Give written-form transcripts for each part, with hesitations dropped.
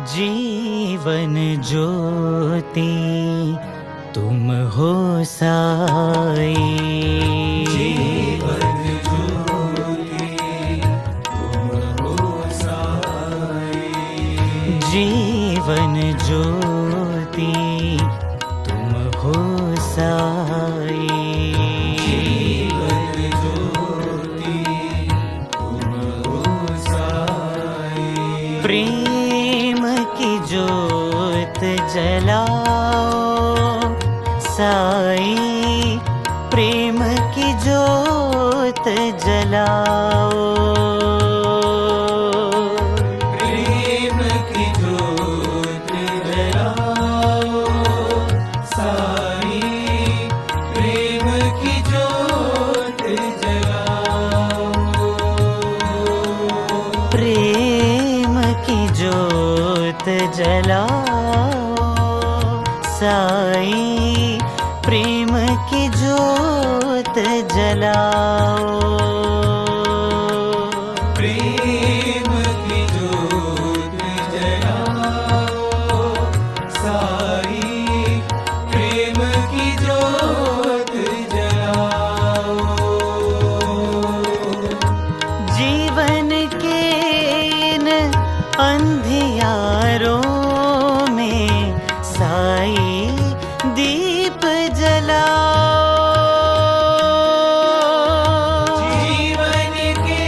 जीवन ज्योति तुम हो साई। जीवन ज्योति तुम हो साई। जीवन ज्योति तुम हो साई। जीवन ज्योति तुम हो साई। प्रेम की ज्योत जलाओ साई, प्रेम की ज्योत जलाओ। प्रेम की ज्योत जलाओ साई, प्रेम की ज्योत जलाओ। प्रेम की ज्योत जलाओ साई, प्रेम की ज्योत जलाओ। प्रेम की ज्योत जलाओ साई, प्रेम की ज्योत जलाओ। जीवन के इन अंधियारों में साई दीप जलाओ। जीवन के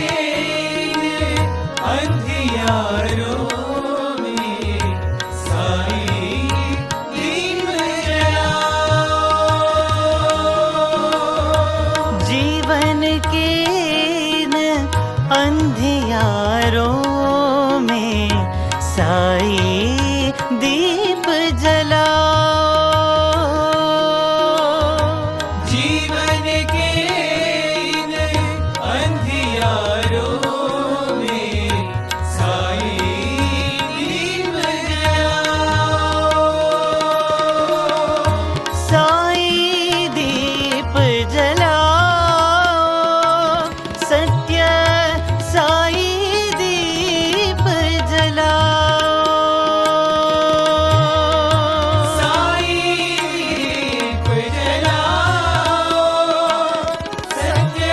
अंधियारों में साई दीप जलाओ। जीवन के इन अंधियारों में साई दीप जलाओ। जीवन के इन अंधियारों में साई दीप जलाओ। साई दीप जलाओ, सत्य साई दीप जलाओ। साई दीप जलाओ, सत्य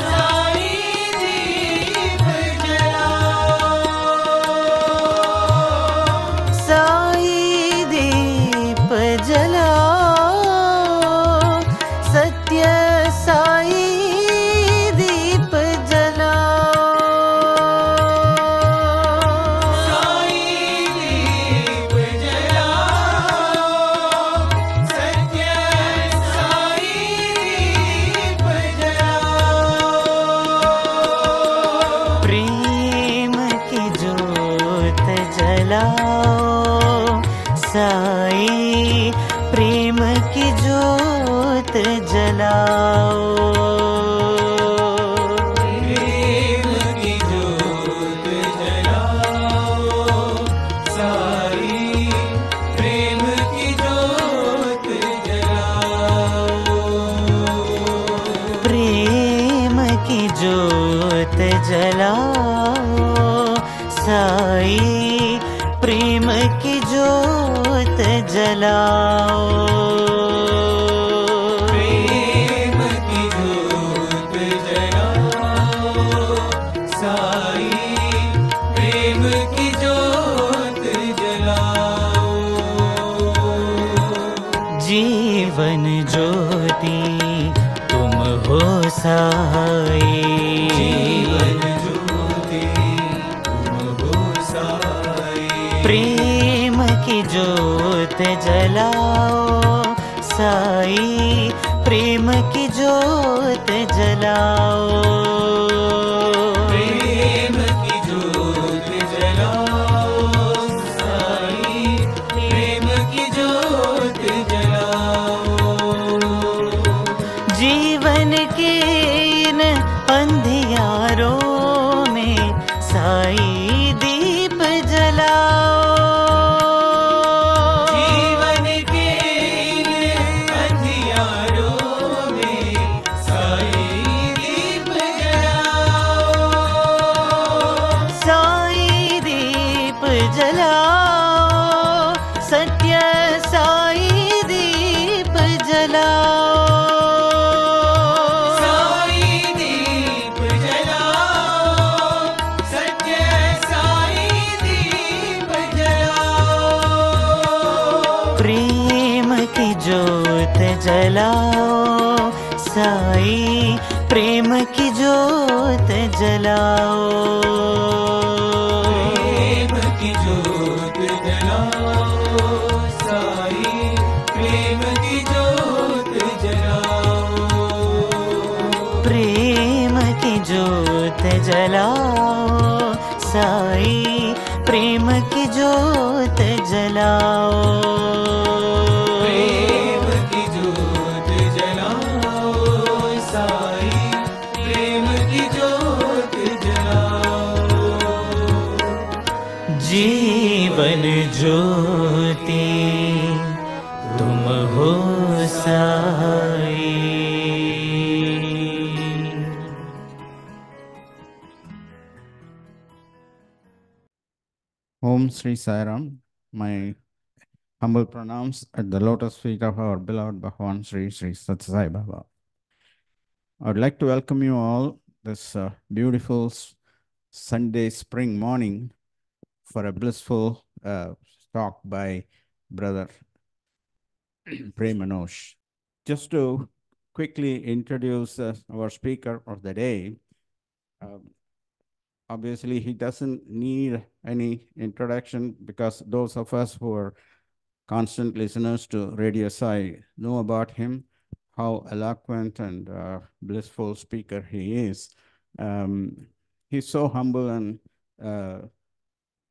साई दीप जलाओ। साई दीप जलाओ, सत्य साई दीप जलाओ। साई दीप जलाओ, सत्य साई दीप जलाओ। प्रेम की ज्योत जलाओ साई, प्रेम की ज्योत जलाओ। प्रेम की ज्योत जलाओ साई, प्रेम की ज्योत जलाओ। प्रेम की ज्योत जलाओ साई, प्रेम की ज्योत जलाओ। प्रेम की ज्योत जलाओ साई, प्रेम की ज्योत जलाओ। जीवन ज्योति तुम हो साई। जीवन ज्योति तुम हो साई। प्रेम की ज्योत जलाओ साई, प्रेम की ज्योत जलाओ। प्रेम की ज्योत जलाओ साई, प्रेम की ज्योत जलाओ। जीवन के इन अंधियारों में साई दीप जलाओ। जीवन के इन अंधियारों में साई दीप जलाओ। साई दीप जलाओ। जलाओ, साई प्रेम की ज्योत जलाओ, प्रेम की ज्योत जलाओ, साई प्रेम की ज्योत जलाओ, प्रेम की ज्योत जलाओ, साई प्रेम की ज्योत जलाओ, प्रेम की ज्योत जलाओ, साई प्रेम की ज्योत जलाओ, जीवन ज्योति तुम हो Sai. Om Sri Sairam, my humble pranams at the lotus feet of our beloved Bhagavan Sri Sathya Sai Baba. I would like to welcome you all this beautiful Sunday spring morning for a blissful talk by Brother Prem Anosh. Just to quickly introduce our speaker of the day, obviously he doesn't need any introduction because those of us who are constant listeners to Radio Sai know about him, how eloquent and blissful speaker he is. He's so humble and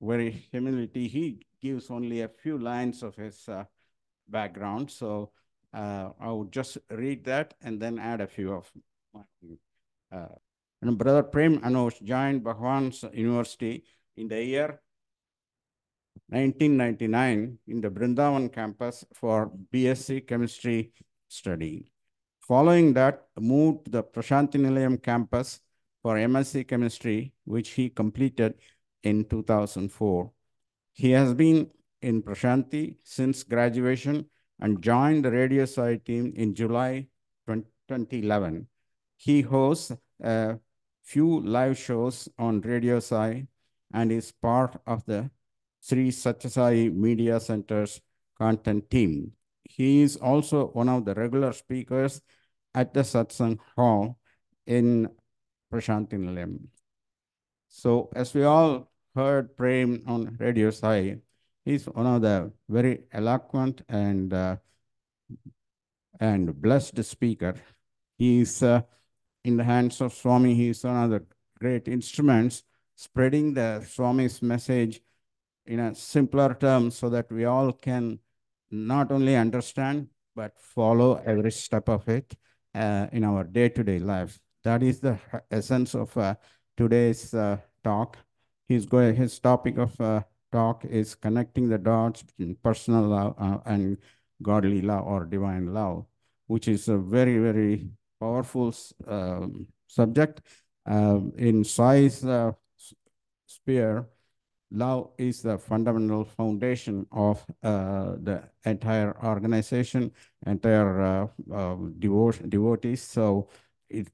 very humility. He gives only a few lines of his background. So I would just read that and then add a few of my. Brother Prem Anosh joined Bhagwan's University in the year 1999 in the Brindavan campus for BSc chemistry study. Following that, moved to the Prashanti Nilayam campus for MSc chemistry, which he completed in 2004. He has been in Prashanti since graduation and joined the Radio Sai team in July 2011. He hosts a few live shows on Radio Sai and is part of the Sri Sathya Sai Media Center's content team. He is also one of the regular speakers at the Satsang Hall in Prashanti Nilayam. So as we all heard Prem on Radio Sai, he's one of the very eloquent and blessed speaker. He's in the hands of Swami. He's one of the great instruments spreading the Swami's message in a simpler terms so that we all can not only understand, but follow every step of it in our day-to-day life. That is the essence of today's talk. His topic of talk is connecting the dots between personal love and godly love or divine love, which is a very, very powerful subject. In Sai's sphere, love is the fundamental foundation of the entire organization, entire devotees. So it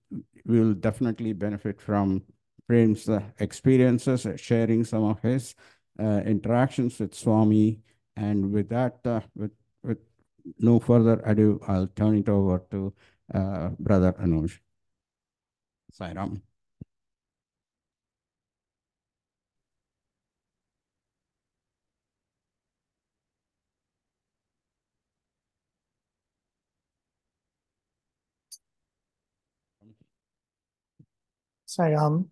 will definitely benefit from Prem's experiences, sharing some of his interactions with Swami. And with that, with no further ado, I'll turn it over to Brother Anush. Sairam. Sairam,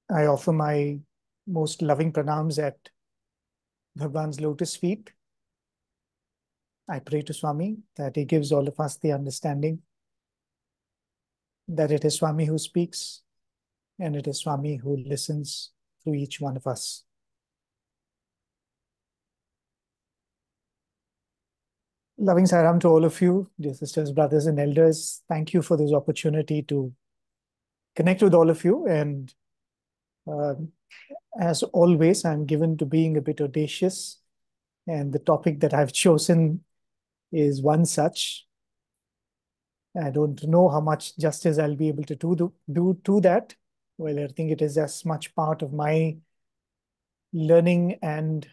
I offer my most loving pranams at Bhagwan's lotus feet. I pray to Swami that he gives all of us the understanding that it is Swami who speaks and it is Swami who listens to each one of us. Loving Sairam to all of you, dear sisters, brothers, and elders. Thank you for this opportunity to connect with all of you. And as always, I'm given to being a bit audacious. And the topic that I've chosen is one such. I don't know how much justice I'll be able to do to that. Well, I think it is as much part of my learning and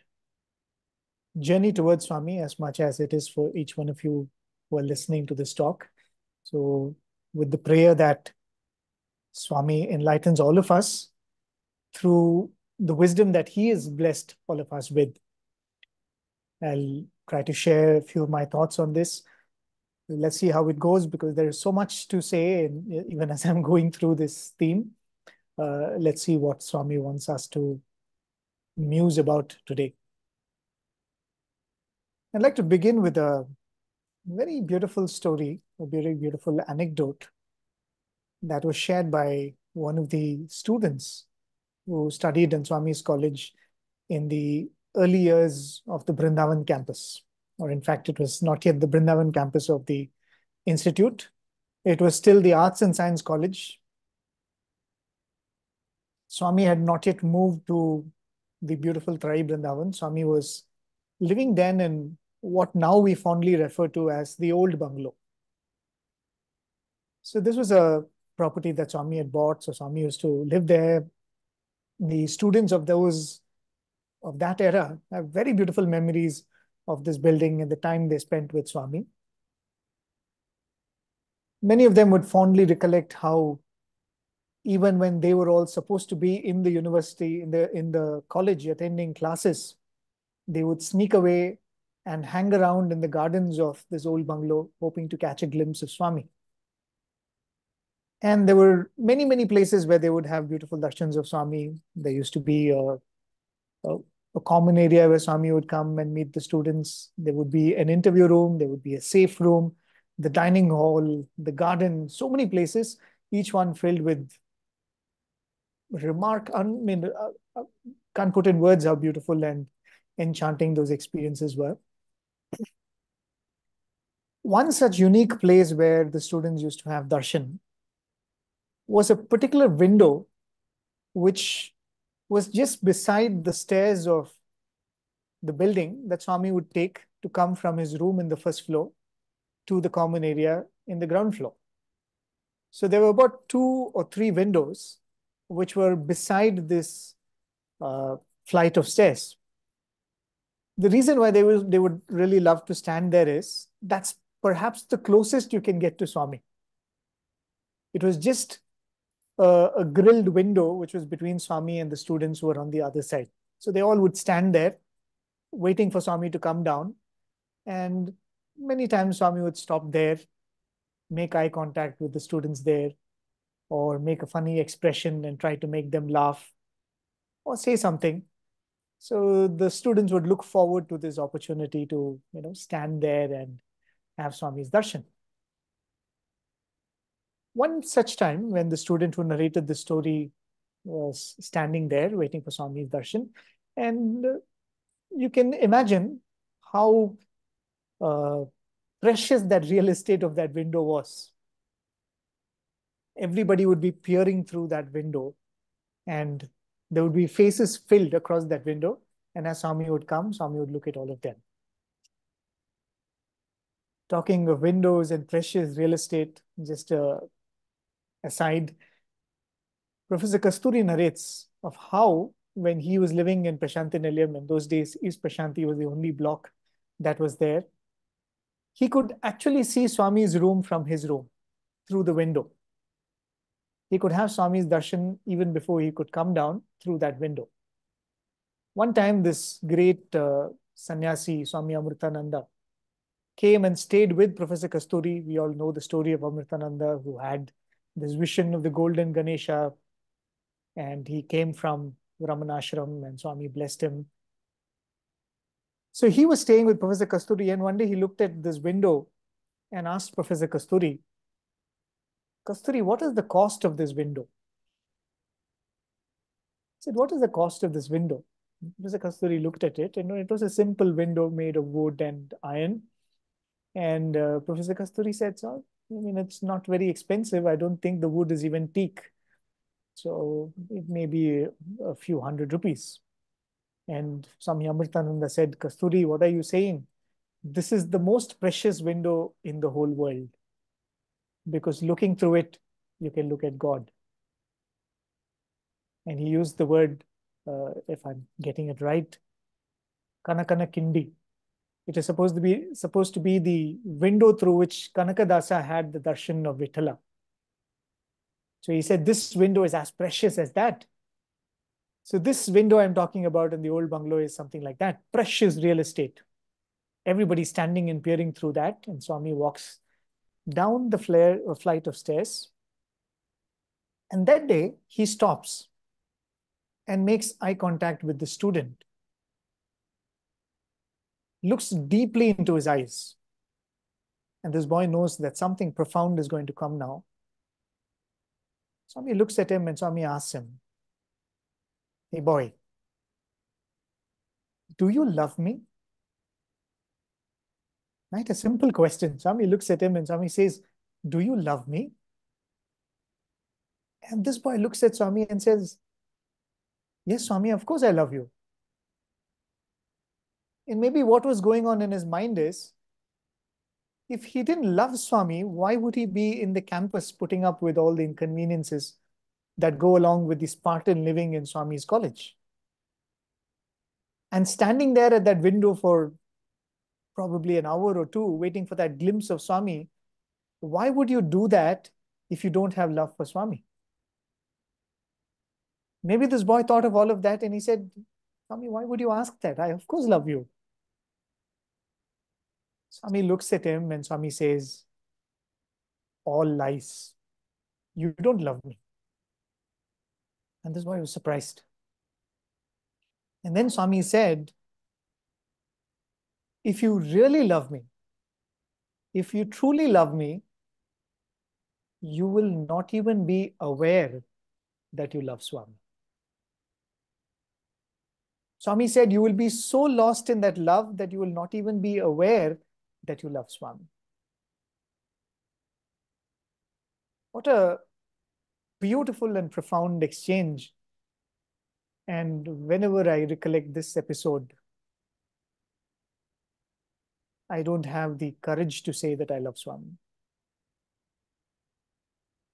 journey towards Swami as much as it is for each one of you who are listening to this talk. So with the prayer that Swami enlightens all of us through the wisdom that he has blessed all of us with, I'll try to share a few of my thoughts on this. Let's see how it goes, because there is so much to say, and even as I'm going through this theme, let's see what Swami wants us to muse about today. I'd like to begin with a very beautiful story, a very beautiful anecdote that was shared by one of the students who studied in Swami's college in the early years of the Brindavan campus. Or in fact, it was not yet the Brindavan campus of the institute. It was still the Arts and Science College. Swami had not yet moved to the beautiful Trai Brindavan. Swami was living then in what now we fondly refer to as the old bungalow. So this was a property that Swami had bought. So Swami used to live there. The students of that era have very beautiful memories of this building and the time they spent with Swami. Many of them would fondly recollect how even when they were all supposed to be in the university, in the college attending classes, they would sneak away and hang around in the gardens of this old bungalow, hoping to catch a glimpse of Swami. And there were many, many places where they would have beautiful darshans of Swami. There used to be a common area where Swami would come and meet the students. There would be an interview room. There would be a safe room, the dining hall, the garden, so many places, each one filled with can't put in words how beautiful and enchanting those experiences were. One such unique place where the students used to have darshan was a particular window which was just beside the stairs of the building that Swami would take to come from his room in the first floor to the common area in the ground floor. So there were about 2 or 3 windows which were beside this flight of stairs. The reason why they would really love to stand there is that's perhaps the closest you can get to Swami. It was just a grilled window which was between Swami and the students who were on the other side. So they all would stand there waiting for Swami to come down. And many times Swami would stop there, make eye contact with the students there, or make a funny expression and try to make them laugh or say something. So the students would look forward to this opportunity to, stand there and have Swami's darshan. One such time when the student who narrated the story was standing there waiting for Swami's darshan, and you can imagine how precious that real estate of that window was. Everybody would be peering through that window, and there would be faces filled across that window. And as Swami would come, Swami would look at all of them. Talking of windows and precious real estate, just aside, Professor Kasturi narrates of how when he was living in Prashanti Nilayam, in those days, East Prashanti was the only block that was there. He could actually see Swami's room from his room through the window. He could have Swami's darshan even before he could come down through that window. One time, this great sannyasi, Swami Amritananda, came and stayed with Professor Kasturi. We all know the story of Amritananda, who had this vision of the golden Ganesha, and he came from Ramanashram and Swami blessed him. So he was staying with Professor Kasturi, and one day he looked at this window and asked Professor Kasturi, "Kasturi, what is the cost of this window?" He said, "What is the cost of this window?" Professor Kasturi looked at it, and it was a simple window made of wood and iron. And Professor Kasturi said, "So, it's not very expensive. I don't think the wood is even teak. So it may be a few hundred rupees." And Swami Amritananda said, "Kasturi, what are you saying? This is the most precious window in the whole world, because looking through it, you can look at God." And he used the word, if I'm getting it right, Kanakana Kindi. It is supposed to be the window through which Kanakadasa had the darshan of Vithala. So he said, this window is as precious as that. So this window I'm talking about in the old bungalow is something like that, precious real estate. Everybody's standing and peering through that, and Swami walks down the flight of stairs. And that day, he stops and makes eye contact with the student, looks deeply into his eyes. And this boy knows that something profound is going to come now. Swami looks at him and Swami asks him, hey boy, do you love me? Right? A simple question. Swami looks at him and Swami says, do you love me? And this boy looks at Swami and says, yes, Swami, of course I love you. And maybe what was going on in his mind is, if he didn't love Swami, why would he be in the campus putting up with all the inconveniences that go along with the Spartan living in Swami's college? And standing there at that window for probably an hour or two, waiting for that glimpse of Swami, why would you do that if you don't have love for Swami? Maybe this boy thought of all of that and he said, Swami, why would you ask that? I, of course, love you. Swami looks at him and Swami says, all lies. You don't love me. And this boy was surprised. And then Swami said, if you really love me, if you truly love me, you will not even be aware that you love Swami. Swami said, you will be so lost in that love that you will not even be aware that you love Swami. What a beautiful and profound exchange. And whenever I recollect this episode, I don't have the courage to say that I love Swami.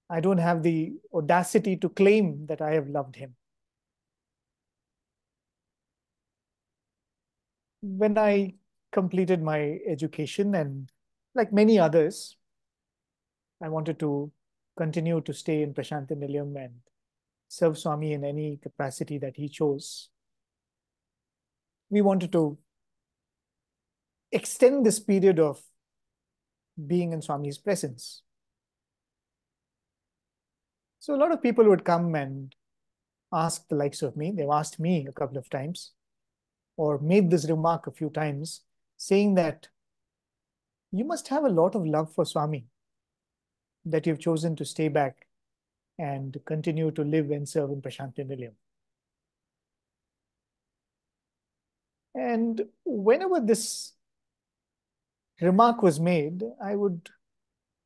I don't have the audacity to claim that I have loved him. When I completed my education, and like many others, I wanted to continue to stay in Prasanthi Nilayam and serve Swami in any capacity that he chose. We wanted to extend this period of being in Swami's presence. So a lot of people would come and ask the likes of me. They've asked me a couple of times, or made this remark a few times, saying that you must have a lot of love for Swami, that you've chosen to stay back and continue to live and serve in Prasanthi Nilayam. And whenever this remark was made, I would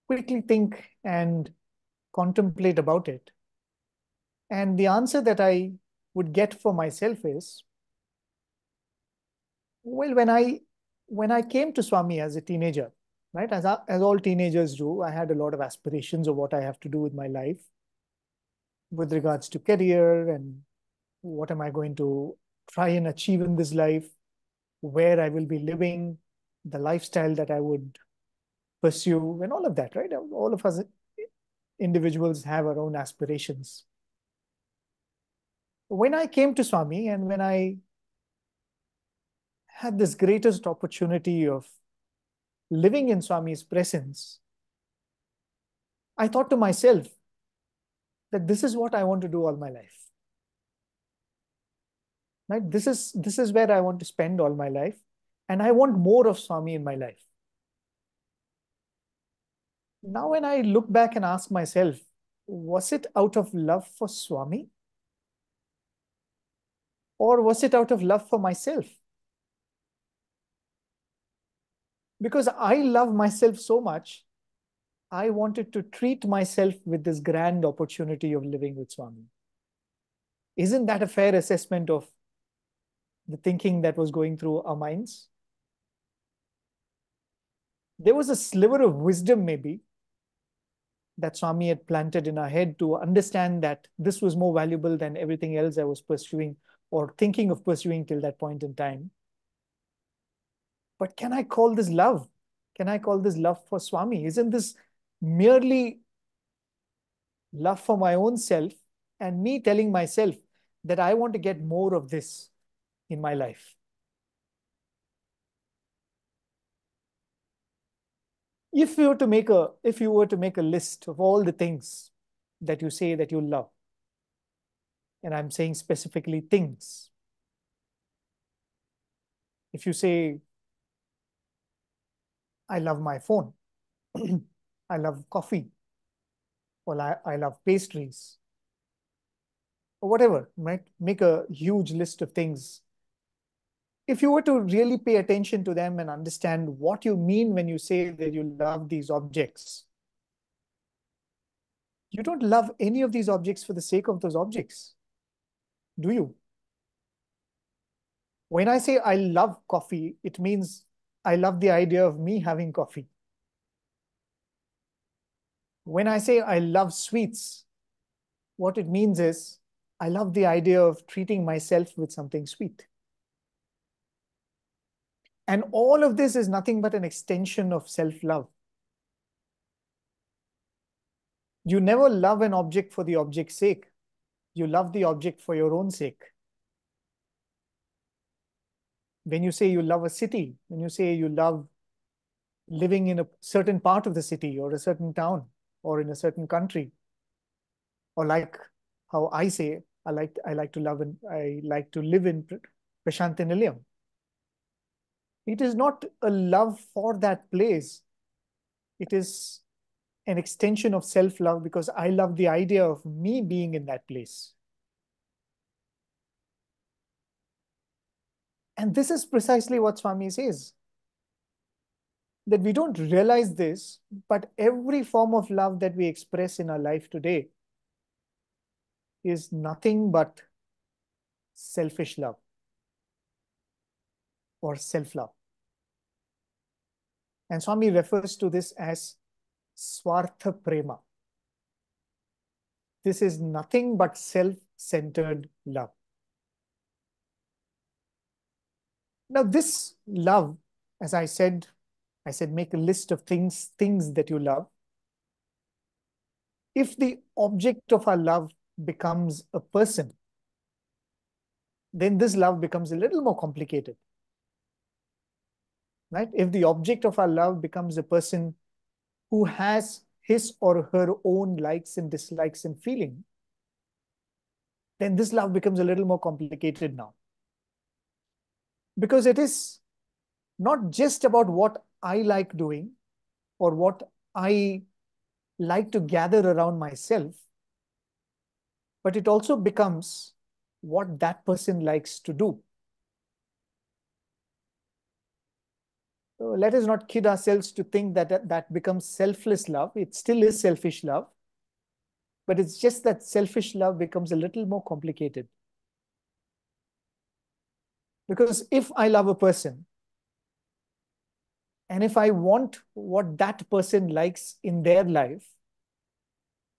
quickly think and contemplate about it. And the answer that I would get for myself is, well, when I came to Swami as a teenager, right, as all teenagers do, I had a lot of aspirations of what I have to do with my life with regards to career and what am I going to try and achieve in this life, where I will be living, the lifestyle that I would pursue, and all of that, right? All of us individuals have our own aspirations. When I came to Swami and when I had this greatest opportunity of living in Swami's presence, I thought to myself that this is what I want to do all my life. Right? This is where I want to spend all my life, and I want more of Swami in my life. Now, when I look back and ask myself, was it out of love for Swami? Or was it out of love for myself? Because I love myself so much, I wanted to treat myself with this grand opportunity of living with Swami. Isn't that a fair assessment of the thinking that was going through our minds? There was a sliver of wisdom, maybe, that Swami had planted in our head to understand that this was more valuable than everything else I was pursuing or thinking of pursuing till that point in time. But can I call this love? Can I call this love for Swami? Isn't this merely love for my own self and me telling myself that I want to get more of this in my life? If you were to make a list of all the things that you say that you love, and I'm saying specifically things. If you say, I love my phone, I love coffee, or I love pastries, or whatever, right? Make a huge list of things. If you were to really pay attention to them and understand what you mean when you say that you love these objects, you don't love any of these objects for the sake of those objects, do you? When I say I love coffee, it means I love the idea of me having coffee. When I say I love sweets, what it means is I love the idea of treating myself with something sweet. And all of this is nothing but an extension of self-love. You never love an object for the object's sake. You love the object for your own sake. When you say you love a city, when you say you love living in a certain part of the city or a certain town or in a certain country, or like how I say, I like to live in Prashant Nilayam. It is not a love for that place. It is an extension of self-love because I love the idea of me being in that place. And this is precisely what Swami says. That we don't realize this, but every form of love that we express in our life today is nothing but selfish love or self-love. And Swami refers to this as Swartha Prema. This is nothing but self-centered love. Now, this love, as I said, make a list of things that you love. If the object of our love becomes a person, then this love becomes a little more complicated. Right? If the object of our love becomes a person who has his or her own likes and dislikes and feeling, then this love becomes a little more complicated now. Because it is not just about what I like doing or what I like to gather around myself, but it also becomes what that person likes to do. So let us not kid ourselves to think that that becomes selfless love. It still is selfish love, but it's just that selfish love becomes a little more complicated. Because if I love a person, and if I want what that person likes in their life,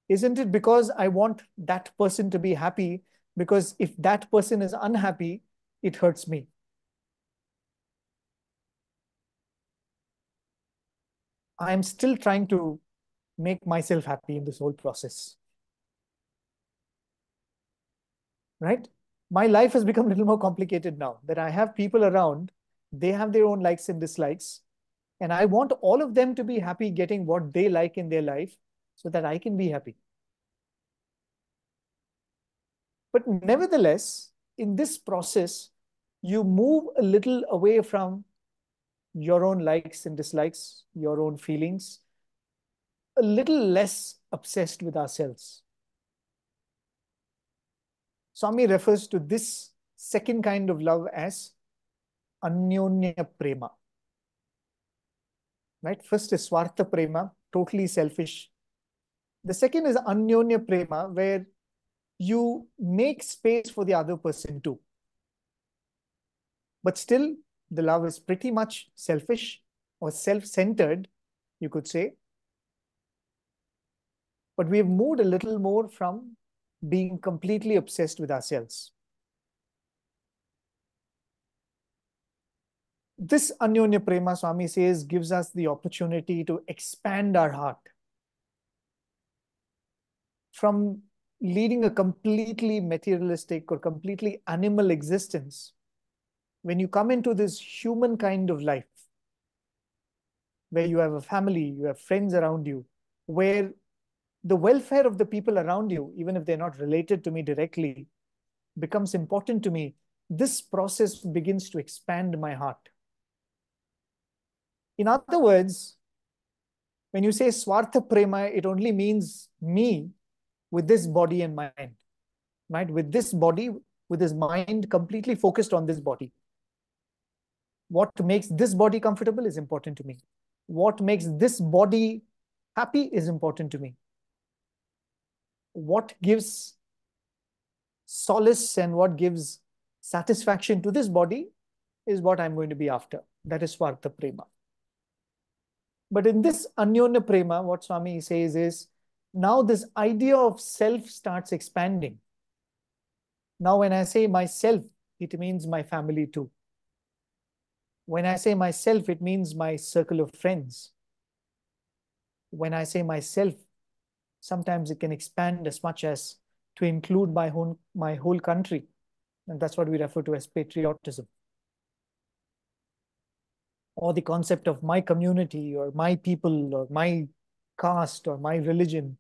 isn't it because I want that person to be happy? Because if that person is unhappy, it hurts me. I'm still trying to make myself happy in this whole process. Right? My life has become a little more complicated now that I have people around, they have their own likes and dislikes, and I want all of them to be happy getting what they like in their life so that I can be happy. But nevertheless, in this process, you move a little away from your own likes and dislikes, your own feelings, a little less obsessed with ourselves. Swami refers to this second kind of love as Anyonya Prema. Right? First is Swartha Prema, totally selfish. The second is Anyonya Prema, where you make space for the other person too. But still, the love is pretty much selfish or self-centered, you could say. But we've moved a little more from being completely obsessed with ourselves. This Anyonya Prema, Swami says, gives us the opportunity to expand our heart from leading a completely materialistic or completely animal existence. When you come into this human kind of life, where you have a family, you have friends around you, where the welfare of the people around you, even if they're not related to me directly, becomes important to me, this process begins to expand my heart. In other words, when you say Swartha Prema, it only means me with this body and mind, right? With this body, with his mind completely focused on this body. What makes this body comfortable is important to me. What makes this body happy is important to me. What gives solace and what gives satisfaction to this body is what I'm going to be after. That is Swartha Prema. But in this Anyonya Prema, what Swami says is, now this idea of self starts expanding. Now, when I say myself, it means my family too. When I say myself, it means my circle of friends. When I say myself, sometimes it can expand as much as to include my whole country. And that's what we refer to as patriotism. Or the concept of my community or my people or my caste or my religion.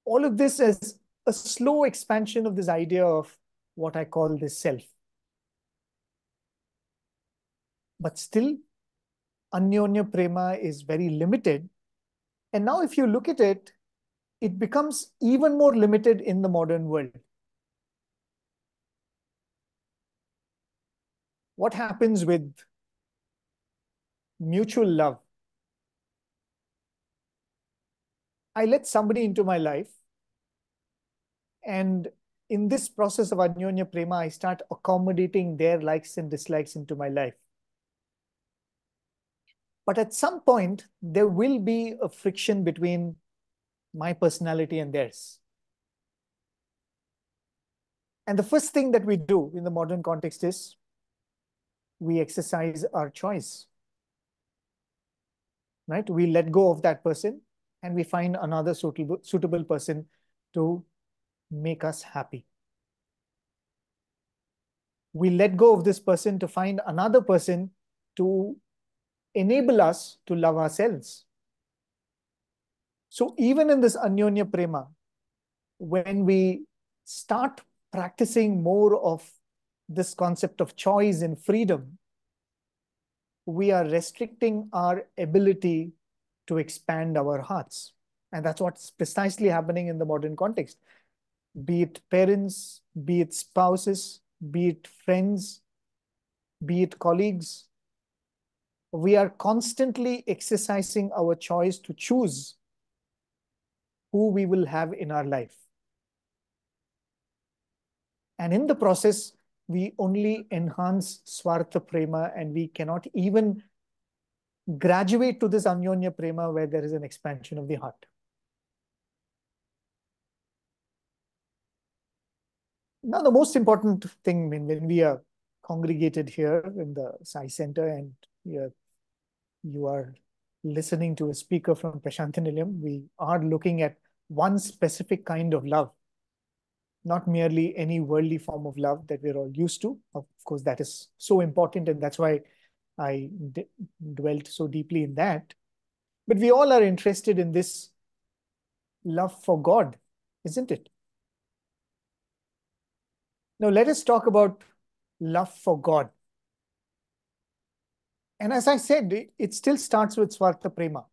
All of this is a slow expansion of this idea of what I call this self. But still, Anyonya Prema is very limited. And now if you look at it, it becomes even more limited in the modern world. What happens with mutual love? I let somebody into my life, and in this process of Anyonya Prema, I start accommodating their likes and dislikes into my life. But at some point, there will be a friction between my personality and theirs. And the first thing that we do in the modern context is we exercise our choice. Right? We let go of that person and we find another suitable person to make us happy. We let go of this person to find another person to enable us to love ourselves. So even in this Anyonya Prema, when we start practicing more of this concept of choice and freedom, we are restricting our ability to expand our hearts. And that's what's precisely happening in the modern context. Be it parents, be it spouses, be it friends, be it colleagues, we are constantly exercising our choice to choose who we will have in our life. And in the process, we only enhance Swartha Prema and we cannot even graduate to this Anyonya Prema where there is an expansion of the heart. Now, the most important thing when we are congregated here in the Sai Center and you are listening to a speaker from Prashantanilayam, we are looking at one specific kind of love, not merely any worldly form of love that we're all used to. Of course, that is so important, and that's why I dwelt so deeply in that. But we all are interested in this love for God, isn't it? Now, let us talk about love for God. And as I said, it still starts with Swartha Prema.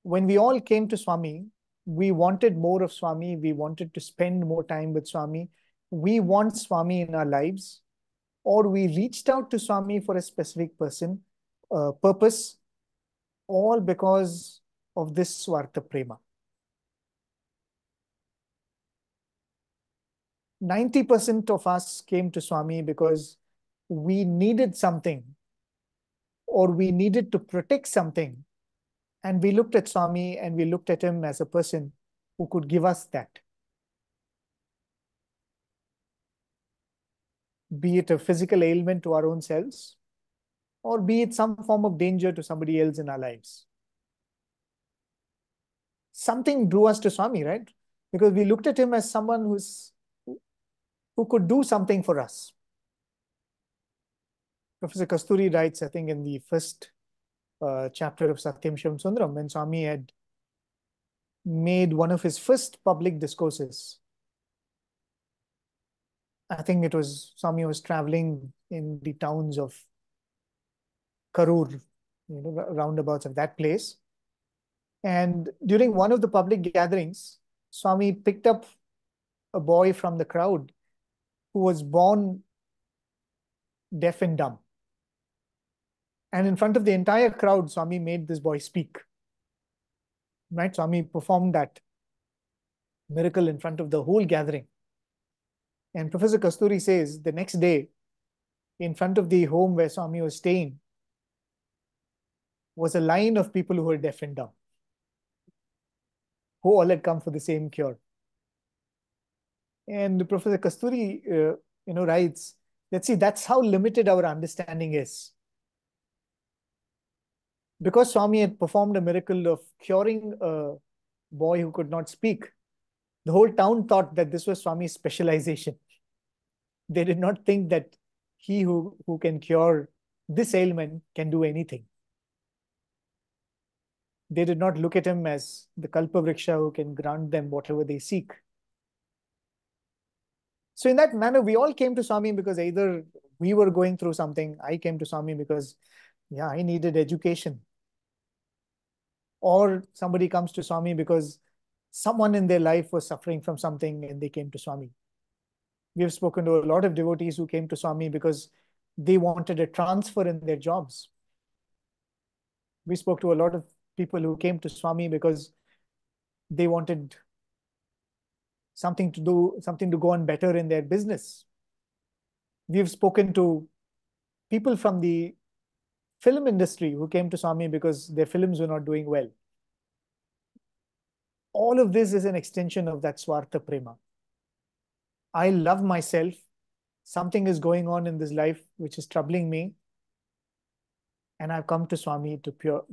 When we all came to Swami, we wanted more of Swami. We wanted to spend more time with Swami. We want Swami in our lives. Or we reached out to Swami for a specific purpose, all because of this Swartha Prema. 90% of us came to Swami because we needed something or we needed to protect something. And we looked at Swami and we looked at him as a person who could give us that. be it a physical ailment to our own selves, or be it some form of danger to somebody else in our lives. Something drew us to Swami, right? Because we looked at him as someone who could do something for us. Professor Kasturi writes, I think, in the first chapter of Satyam Shivam Sundaram, when Swami had made one of his first public discourses. I think it was Swami was traveling in the towns of Karur, roundabouts of that place. And during one of the public gatherings, Swami picked up a boy from the crowd who was born deaf and dumb. And in front of the entire crowd, Swami made this boy speak. Right? Swami performed that miracle in front of the whole gathering. And Professor Kasturi says the next day, in front of the home where Swami was staying, was a line of people who were deaf and dumb, who all had come for the same cure. And Professor Kasturi, writes, let's see, that's how limited our understanding is. Because Swami had performed a miracle of curing a boy who could not speak, the whole town thought that this was Swami's specialization. They did not think that he who can cure this ailment can do anything. They did not look at him as the Kalpavriksha who can grant them whatever they seek. So in that manner, we all came to Swami because either we were going through something. I came to Swami because, I needed education. Or somebody comes to Swami because someone in their life was suffering from something and they came to Swami. We have spoken to a lot of devotees who came to Swami because they wanted a transfer in their jobs. We spoke to a lot of people who came to Swami because they wanted something to go on better in their business. We've spoken to people from the film industry who came to Swami because their films were not doing well. All of this is an extension of that Swartha Prema. I love myself. Something is going on in this life which is troubling me. And I've come to Swami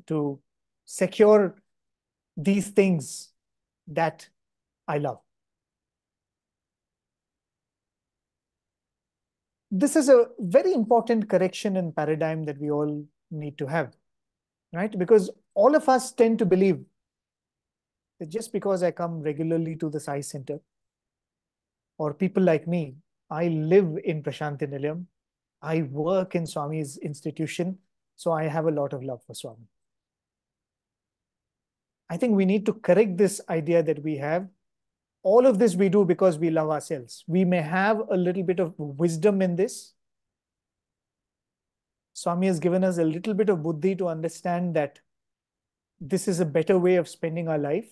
to secure these things that I love. This is a very important correction in paradigm that we all need to have, right? Because all of us tend to believe that just because I come regularly to the Sai Center, or people like me, I live in Prashanthi Nilayam, I work in Swami's institution, so I have a lot of love for Swami. I think we need to correct this idea that we have. All of this we do because we love ourselves. We may have a little bit of wisdom in this. Swami has given us a little bit of buddhi to understand that this is a better way of spending our life,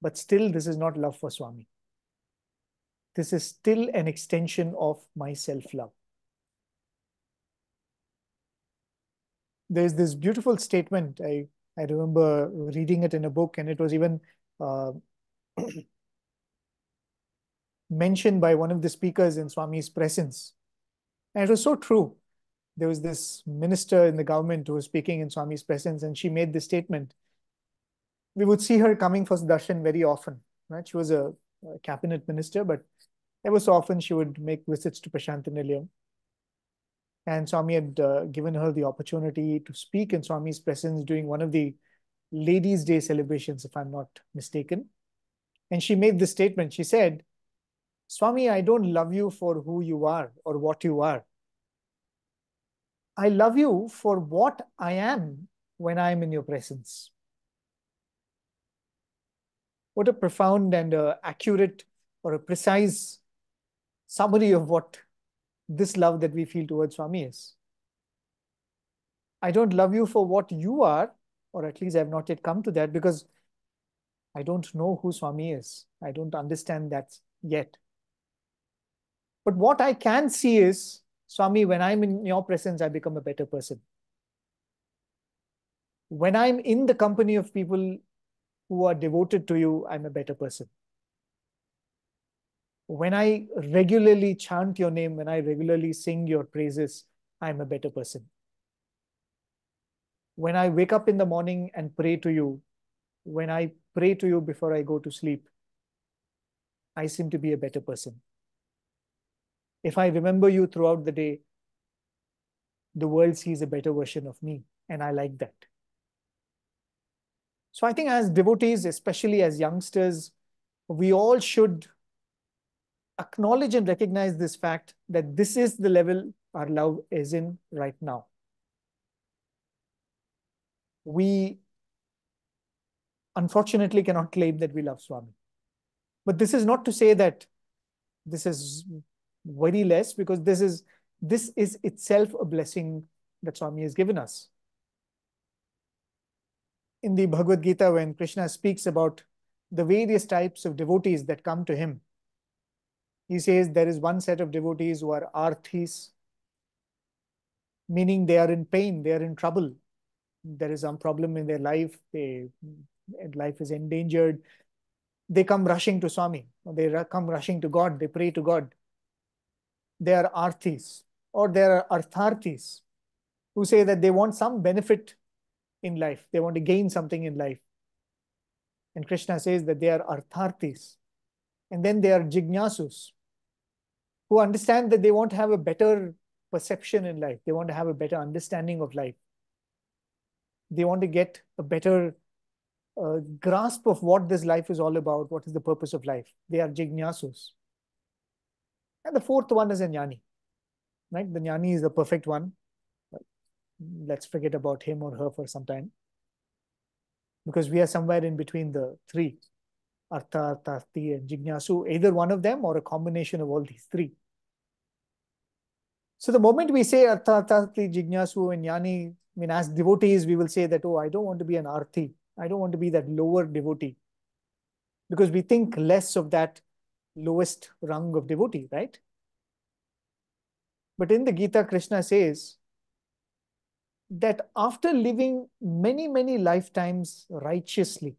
but still this is not love for Swami. This is still an extension of my self-love. There's this beautiful statement. I remember reading it in a book, and it was even mentioned by one of the speakers in Swami's presence. And it was so true. There was this minister in the government who was speaking in Swami's presence, and she made this statement. We would see her coming for darshan very often. Right? She was a cabinet minister, but ever so often she would make visits to Prashanthi Nilayam. And Swami had given her the opportunity to speak in Swami's presence during one of the Ladies' Day celebrations, if I'm not mistaken. And she made this statement. She said, Swami, I don't love you for who you are or what you are. I love you for what I am when I am in your presence. What a profound and accurate or a precise summary of what this love that we feel towards Swami is. I don't love you for what you are, or at least I have not yet come to that because I don't know who Swami is. I don't understand that yet. But what I can see is, Swami, when I'm in your presence, I become a better person. When I'm in the company of people who are devoted to you, I'm a better person. When I regularly chant your name, when I regularly sing your praises, I'm a better person. When I wake up in the morning and pray to you, when I pray to you before I go to sleep, I seem to be a better person. If I remember you throughout the day, the world sees a better version of me, and I like that. So I think as devotees, especially as youngsters, we all should acknowledge and recognize this fact that this is the level our love is in right now. We unfortunately cannot claim that we love Swami. But this is not to say that this is very less, because this is itself a blessing that Swami has given us. In the Bhagavad Gita, when Krishna speaks about the various types of devotees that come to him, he says there is one set of devotees who are arthis, meaning they are in pain, they are in trouble. There is some problem in their life, life is endangered. They come rushing to Swami, they come rushing to God, they pray to God. They are arthis, or there are artharthis, who say that they want some benefit in life, they want to gain something in life. And Krishna says that they are artharthis. And then they are jignasus, who understand that they want to have a better perception in life, they want to have a better understanding of life. They want to get a better grasp of what this life is all about, what is the purpose of life. They are jignasus. And the fourth one is a jnani, right? The jnani is the perfect one. Let's forget about him or her for some time, because we are somewhere in between the three, artha, artharthi, and jignasu, either one of them or a combination of all these three. So the moment we say artha, artharthi, jignasu, and jnani, I mean, as devotees, we will say that, oh, I don't want to be an arthi. I don't want to be that lower devotee, because we think less of that lowest rung of devotee, right? But in the Gita, Krishna says that after living many, many lifetimes righteously,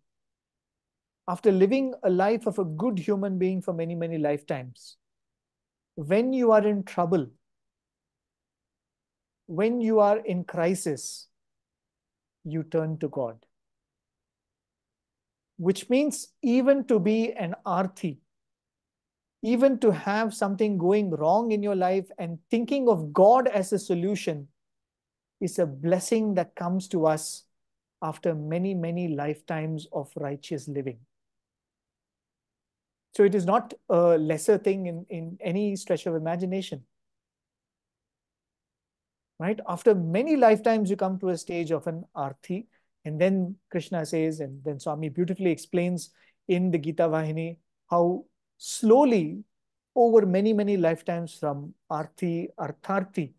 after living a life of a good human being for many, many lifetimes, when you are in trouble, when you are in crisis, you turn to God. Which means even to be an arthi, even to have something going wrong in your life and thinking of God as a solution, is a blessing that comes to us after many, many lifetimes of righteous living. So it is not a lesser thing in any stretch of imagination. Right? After many lifetimes, you come to a stage of an arthi. And then Krishna says, and then Swami beautifully explains in the Gita Vahini, how slowly, over many, many lifetimes, from arthi, artharthi,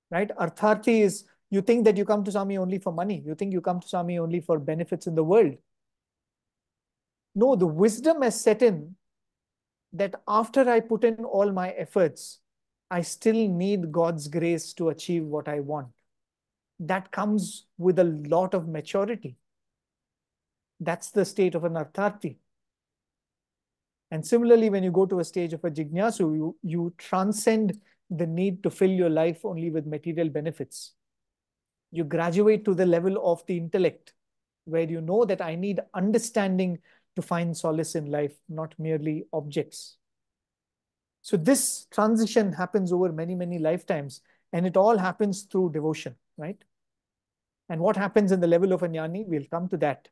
right? Artharthi is, you think that you come to Swami only for money. You think you come to Swami only for benefits in the world. No, the wisdom has set in that after I put in all my efforts, I still need God's grace to achieve what I want. That comes with a lot of maturity. That's the state of an artharthi. And similarly, when you go to a stage of a jignasu, you transcend the need to fill your life only with material benefits. You graduate to the level of the intellect, where you know that I need understanding to find solace in life, not merely objects. So this transition happens over many, many lifetimes, and it all happens through devotion, right? And what happens in the level of a jnani, we'll come to that.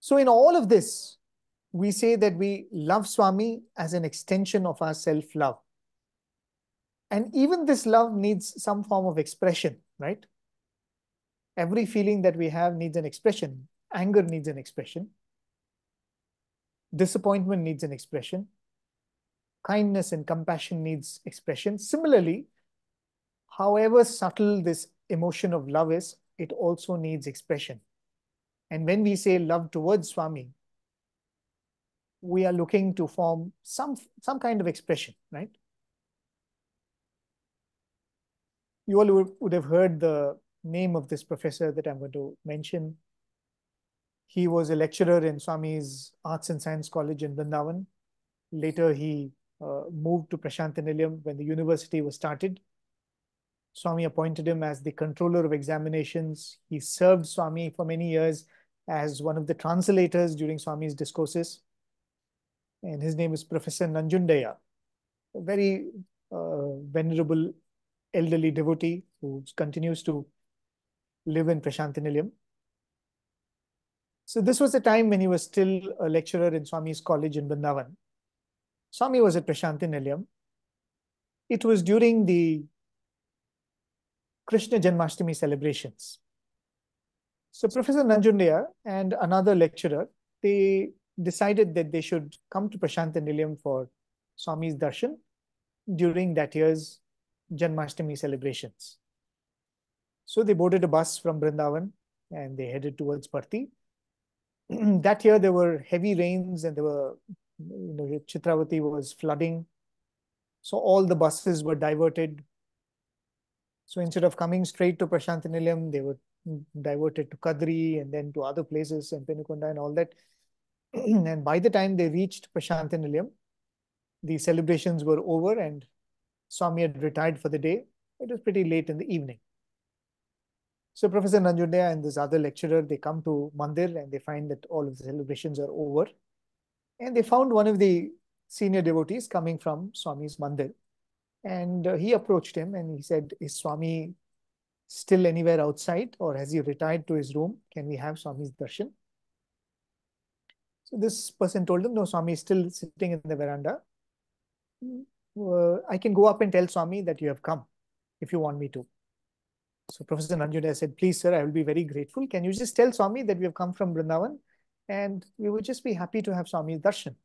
So in all of this, we say that we love Swami as an extension of our self-love. And even this love needs some form of expression, right? Every feeling that we have needs an expression. Anger needs an expression. Disappointment needs an expression. Kindness and compassion needs expression. Similarly, however subtle this emotion of love is, it also needs expression. And when we say love towards Swami, we are looking to form some kind of expression, right? You all would have heard the name of this professor that I'm going to mention. He was a lecturer in Swami's Arts and Science College in Vrindavan. Later, he moved to Prashantanilayam when the university was started. Swami appointed him as the controller of examinations. He served Swami for many years as one of the translators during Swami's discourses. And his name is Professor Nanjundaya, a very venerable elderly devotee who continues to live in Prashantanilayam. So this was the time when he was still a lecturer in Swami's college in Vrindavan. Swami was at Prashantanilayam. It was during the Krishna Janmashtami celebrations. So Professor Nanjundaya and another lecturer, they decided that they should come to Prashantanilayam for Swami's darshan during that year's Janmashtami celebrations. So they boarded a bus from Vrindavan and they headed towards Parthi. That year there were heavy rains and there were, Chitravati was flooding. So all the buses were diverted. So instead of coming straight to Prashantanilayam, they were diverted to Kadri and then to other places and Penukonda and all that. And by the time they reached Prashantanilayam, the celebrations were over and Swami had retired for the day. It was pretty late in the evening. So Professor Nanjundaya and this other lecturer, they come to Mandir and they find that all of the celebrations are over. And they found one of the senior devotees coming from Swami's Mandir. And he approached him and he said, is Swami still anywhere outside or has he retired to his room? Can we have Swami's darshan? So this person told him, no, Swami is still sitting in the veranda. I can go up and tell Swami that you have come if you want me to. So Professor Nanjundaya said, please, sir, I will be very grateful. Can you just tell Swami that we have come from Vrindavan and we would just be happy to have Swami's darshan?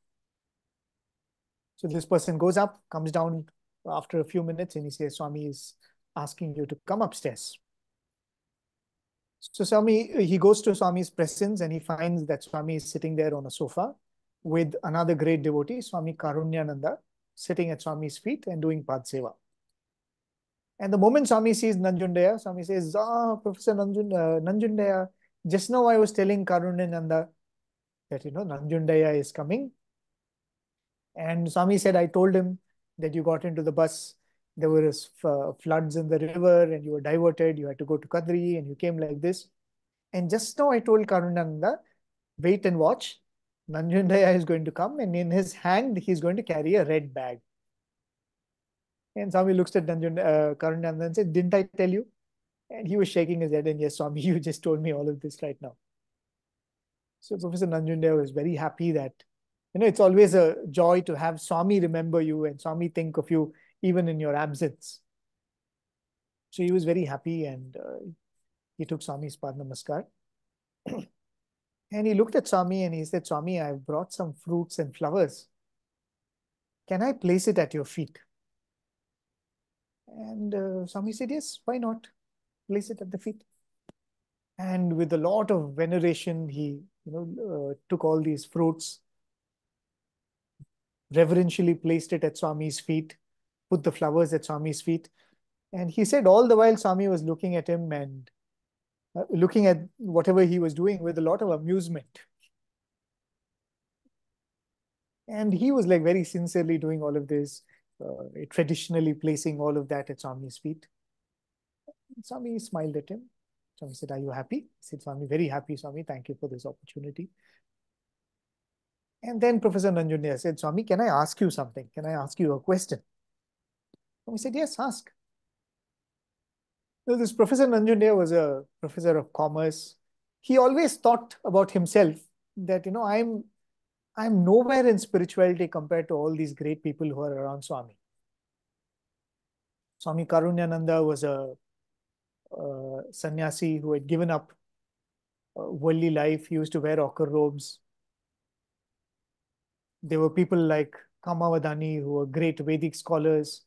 So this person goes up, comes down after a few minutes and he says, Swami is asking you to come upstairs. So he goes to Swami's presence and he finds that Swami is sitting there on a sofa with another great devotee, Swami Karunyananda, sitting at Swami's feet and doing Pad Seva. And the moment Swami sees Nanjundaya, Swami says, Professor Nanjundaya, just now I was telling Karunyananda that, Nanjundaya is coming. And Swami said, I told him that you got into the bus, there were floods in the river and you were diverted, you had to go to Kadri and you came like this. And just now I told Karunyananda, wait and watch, Nanjundaya is going to come and in his hand, he's going to carry a red bag. And Swami looks at Karunyananda and said, didn't I tell you? And he was shaking his head and yes, Swami, you just told me all of this right now. So Professor Nanjundaya was very happy that, it's always a joy to have Swami remember you and Swami think of you even in your absence. So he was very happy and he took Swami's Pad Namaskar. And he looked at Swami and he said, Swami, I've brought some fruits and flowers. Can I place it at your feet? And Swami said, yes, why not? Place it at the feet. And with a lot of veneration, he took all these fruits, reverentially placed it at Swami's feet, put the flowers at Swami's feet. And he said all the while Swami was looking at him and looking at whatever he was doing with a lot of amusement. And he was like very sincerely doing all of this, traditionally placing all of that at Swami's feet. And Swami smiled at him. Swami said, are you happy? He said, Swami, very happy, Swami. Thank you for this opportunity. And then Professor Nanjundaya said, Swami, can I ask you something? Can I ask you a question? Swami said, yes, ask. So this Professor Nanjundaya was a professor of commerce. He always thought about himself that, I'm nowhere in spirituality compared to all these great people who are around Swami. Swami Karunyananda was a sannyasi who had given up worldly life. He used to wear ochre robes. There were people like Kamavadani who were great Vedic scholars.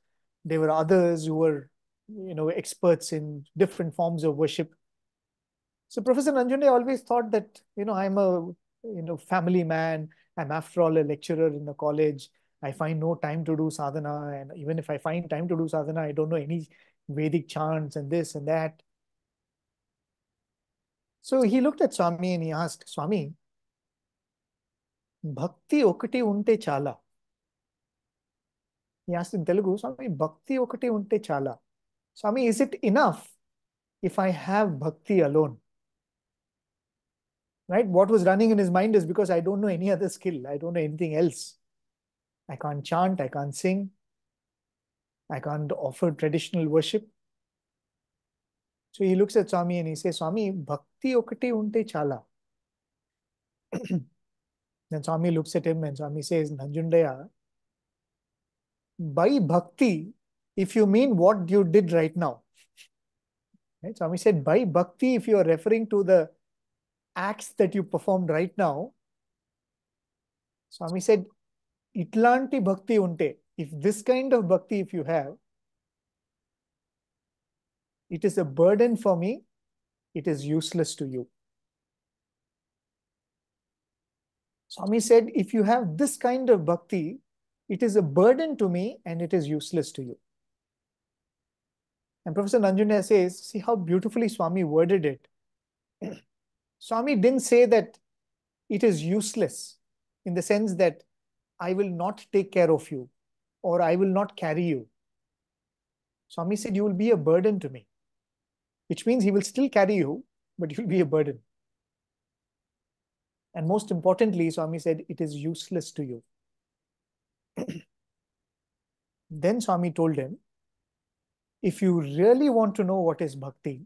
There were others who were, experts in different forms of worship. So Professor Nanjundaya always thought that, I'm a, family man. I'm after all a lecturer in the college. I find no time to do sadhana. And even if I find time to do sadhana, I don't know any Vedic chants and this and that. So he looked at Swami and he asked, Swami, bhakti okati unte chala. He asked in Telugu, Swami, bhakti okati unte chala. Swami, is it enough if I have bhakti alone? Right? What was running in his mind is because I don't know any other skill. I don't know anything else. I can't chant, I can't sing, I can't offer traditional worship. So he looks at Swami and he says, Swami, bhakti okati unte chala. Then Swami looks at him and Swami says, Nanjundaya, by bhakti, if you mean what you did right now, right? Swami said, by bhakti, if you are referring to the acts that you performed right now, Swami said, itlanti bhakti unte. If this kind of bhakti, if you have, it is a burden for me, it is useless to you. Swami said, if you have this kind of bhakti, it is a burden to me and it is useless to you. And Professor Nanjundaya says, see how beautifully Swami worded it. Swami didn't say that it is useless in the sense that I will not take care of you or I will not carry you. Swami said, you will be a burden to me, which means he will still carry you, but you will be a burden. And most importantly, Swami said, it is useless to you. Then Swami told him, if you really want to know what is bhakti,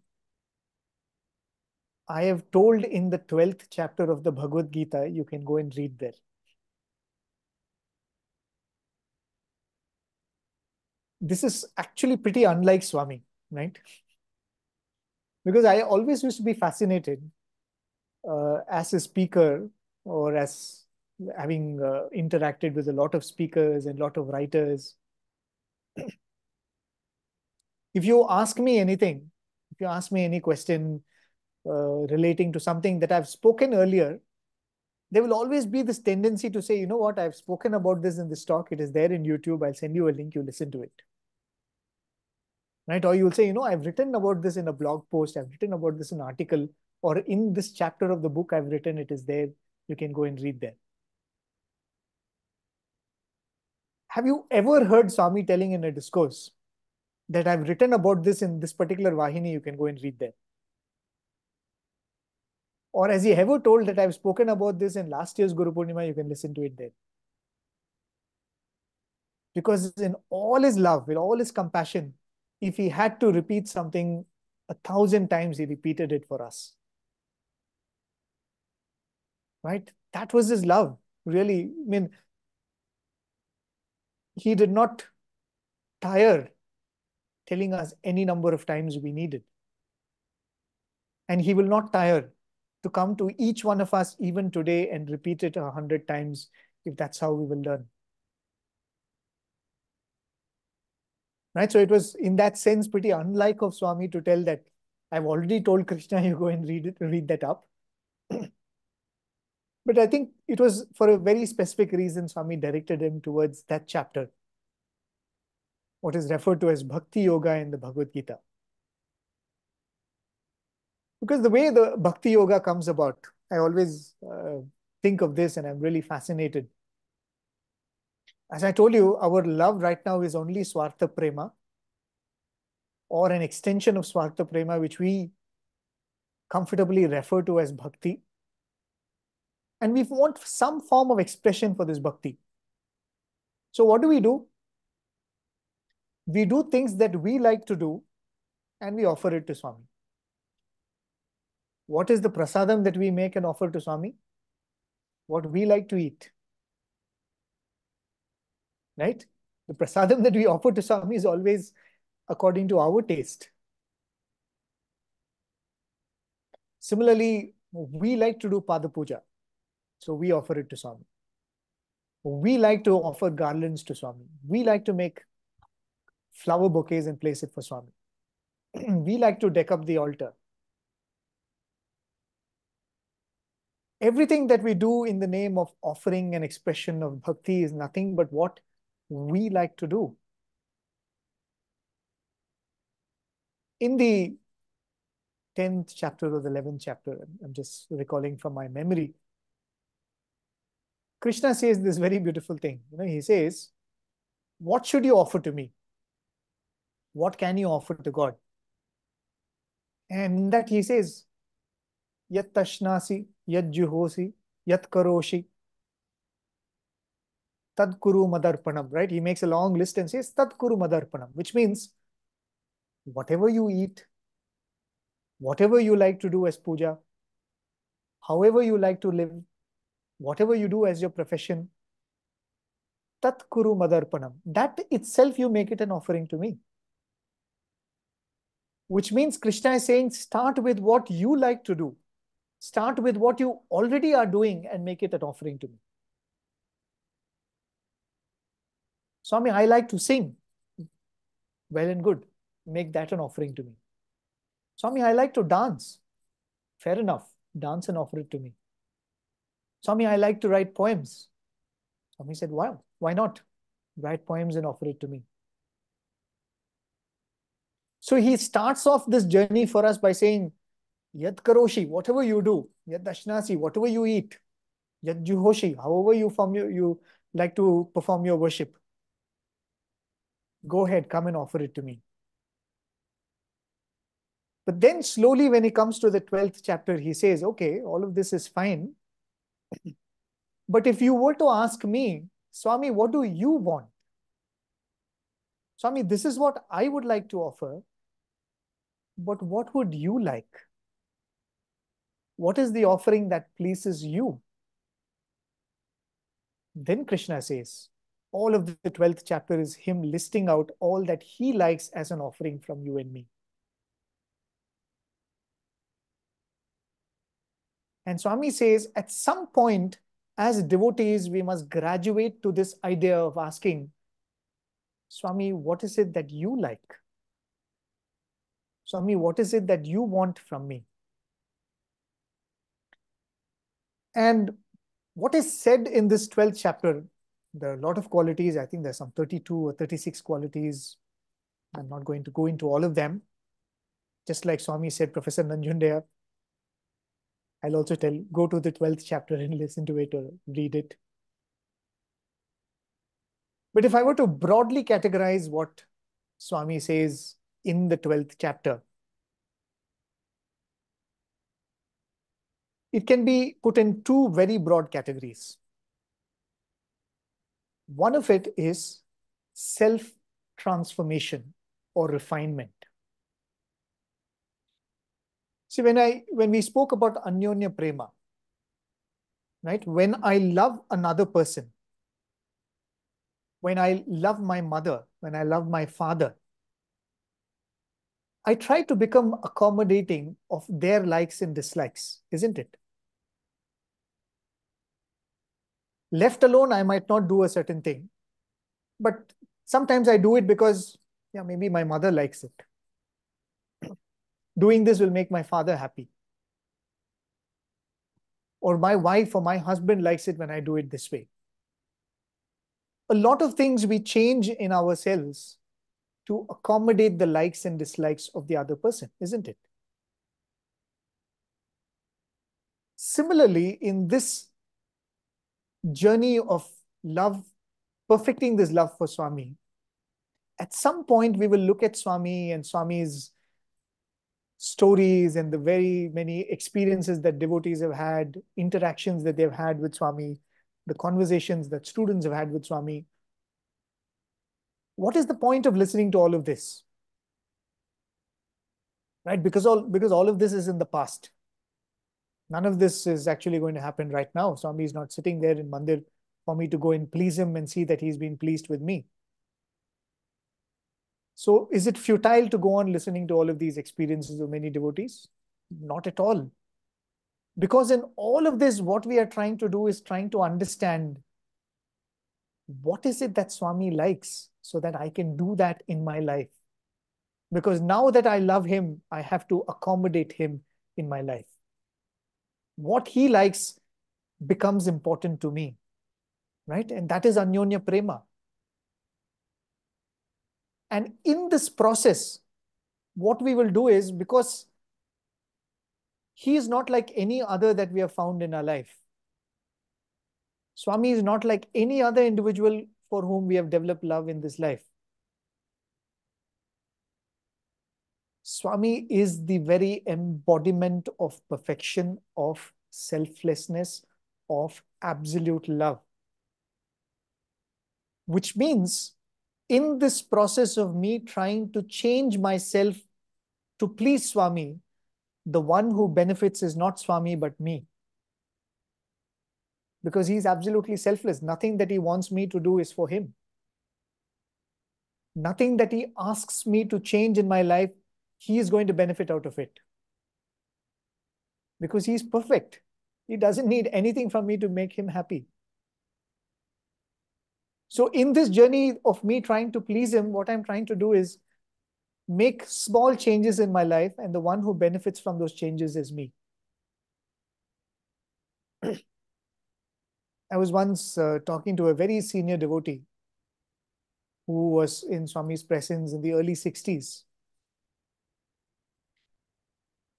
I have told in the 12th chapter of the Bhagavad Gita, you can go and read there. This is actually pretty unlike Swami, right? Because I always used to be fascinated as a speaker or as having interacted with a lot of speakers and a lot of writers. If you ask me anything, if you ask me any question relating to something that I've spoken earlier, there will always be this tendency to say, you know what, I've spoken about this in this talk. It is there in YouTube. I'll send you a link. You listen to it. Right? Or you'll say, you know, I've written about this in a blog post. I've written about this in an article, or in this chapter of the book I've written, it is there. You can go and read there. Have you ever heard Swami telling in a discourse that I've written about this in this particular Vahini, you can go and read there? Or has he ever told that I've spoken about this in last year's Guru Purnima, you can listen to it there? Because in all his love, with all his compassion, if he had to repeat something 1,000 times, he repeated it for us. Right? That was his love, really. I mean, he did not tire telling us any number of times we needed. And he will not tire to come to each one of us even today and repeat it 100 times if that's how we will learn. Right? So it was in that sense pretty unlike of Swami to tell that I've already told Krishna, you go and read that up. But I think it was for a very specific reason Swami directed him towards that chapter, what is referred to as Bhakti Yoga in the Bhagavad Gita. Because the way the Bhakti Yoga comes about, I always think of this and I'm really fascinated. As I told you, our love right now is only Swartha Prema, or an extension of Swartha Prema, which we comfortably refer to as Bhakti. And we want some form of expression for this Bhakti. So what do? We do things that we like to do and we offer it to Swami. What is the prasadam that we make and offer to Swami? What we like to eat. Right? The prasadam that we offer to Swami is always according to our taste. Similarly, we like to do Pada Puja. So we offer it to Swami. We like to offer garlands to Swami. We like to make flower bouquets and place it for Swami. We like to deck up the altar. Everything that we do in the name of offering an expression of bhakti is nothing but what we like to do. In the 10th chapter or the 11th chapter. I'm just recalling from my memory. Krishna says this very beautiful thing. He says, what should you offer to me? What can you offer to God? And in that he says, Yat tashnasi, yat juhosi, yat karoshi, tad kuru madarpanam, right? He makes a long list and says, tad kuru madarpanam, which means whatever you eat, whatever you like to do as puja, however you like to live, whatever you do as your profession, tat kuru madarpanam. That itself you make it an offering to me. Which means Krishna is saying, start with what you like to do. Start with what you already are doing and make it an offering to me. Swami, I like to sing. Well and good. Make that an offering to me. Swami, I like to dance. Fair enough. Dance and offer it to me. Swami, I like to write poems. Swami said, wow, why not? Write poems and offer it to me. So he starts off this journey for us by saying, Yat karoshi, whatever you do, yat dashnasi, whatever you eat, yat juhoshi, however you like to perform your worship, go ahead, come and offer it to me. But then slowly when he comes to the 12th chapter, he says, okay, all of this is fine. But if you were to ask me, Swami, what do you want? Swami, this is what I would like to offer. But what would you like? What is the offering that pleases you? Then Krishna says, all of the 12th chapter is him listing out all that he likes as an offering from you and me. And Swami says, at some point, as devotees, we must graduate to this idea of asking, Swami, what is it that you like? Swami, what is it that you want from me? And what is said in this 12th chapter, there are a lot of qualities. I think there's some 32 or 36 qualities. I'm not going to go into all of them. Just like Swami said, Professor Nanjundaya, I'll also tell, go to the 12th chapter and listen to it or read it. But if I were to broadly categorize what Swami says in the 12th chapter, it can be put in two very broad categories. One of it is self-transformation or refinement. See, when we spoke about Anyonya Prema, right? When I love another person, when I love my mother, when I love my father, I try to become accommodating of their likes and dislikes, isn't it? Left alone, I might not do a certain thing, but sometimes I do it because, yeah, maybe my mother likes it. Doing this will make my father happy. Or my wife or my husband likes it when I do it this way. A lot of things we change in ourselves to accommodate the likes and dislikes of the other person, isn't it? Similarly, in this journey of love, perfecting this love for Swami, at some point we will look at Swami and Swami's stories and the very many experiences that devotees have had, interactions that they've had with Swami, the conversations that students have had with Swami. What is the point of listening to all of this? Right? Because all of this is in the past. None of this is actually going to happen right now. Swami is not sitting there in Mandir for me to go and please him and see that he's been pleased with me. So is it futile to go on listening to all of these experiences of many devotees? Not at all. Because in all of this, what we are trying to do is trying to understand what is it that Swami likes so that I can do that in my life. Because now that I love him, I have to accommodate him in my life. What he likes becomes important to me, right? And that is Anyonya Prema. And in this process, what we will do is, because He is not like any other that we have found in our life. Swami is not like any other individual for whom we have developed love in this life. Swami is the very embodiment of perfection, of selflessness, of absolute love. Which means, in this process of me trying to change myself to please Swami, the one who benefits is not Swami but me. Because he's absolutely selfless. Nothing that he wants me to do is for him. Nothing that he asks me to change in my life, he is going to benefit out of it. Because he's perfect. He doesn't need anything from me to make him happy. So in this journey of me trying to please him, what I'm trying to do is make small changes in my life, and the one who benefits from those changes is me. I was once talking to a very senior devotee who was in Swami's presence in the early 60s.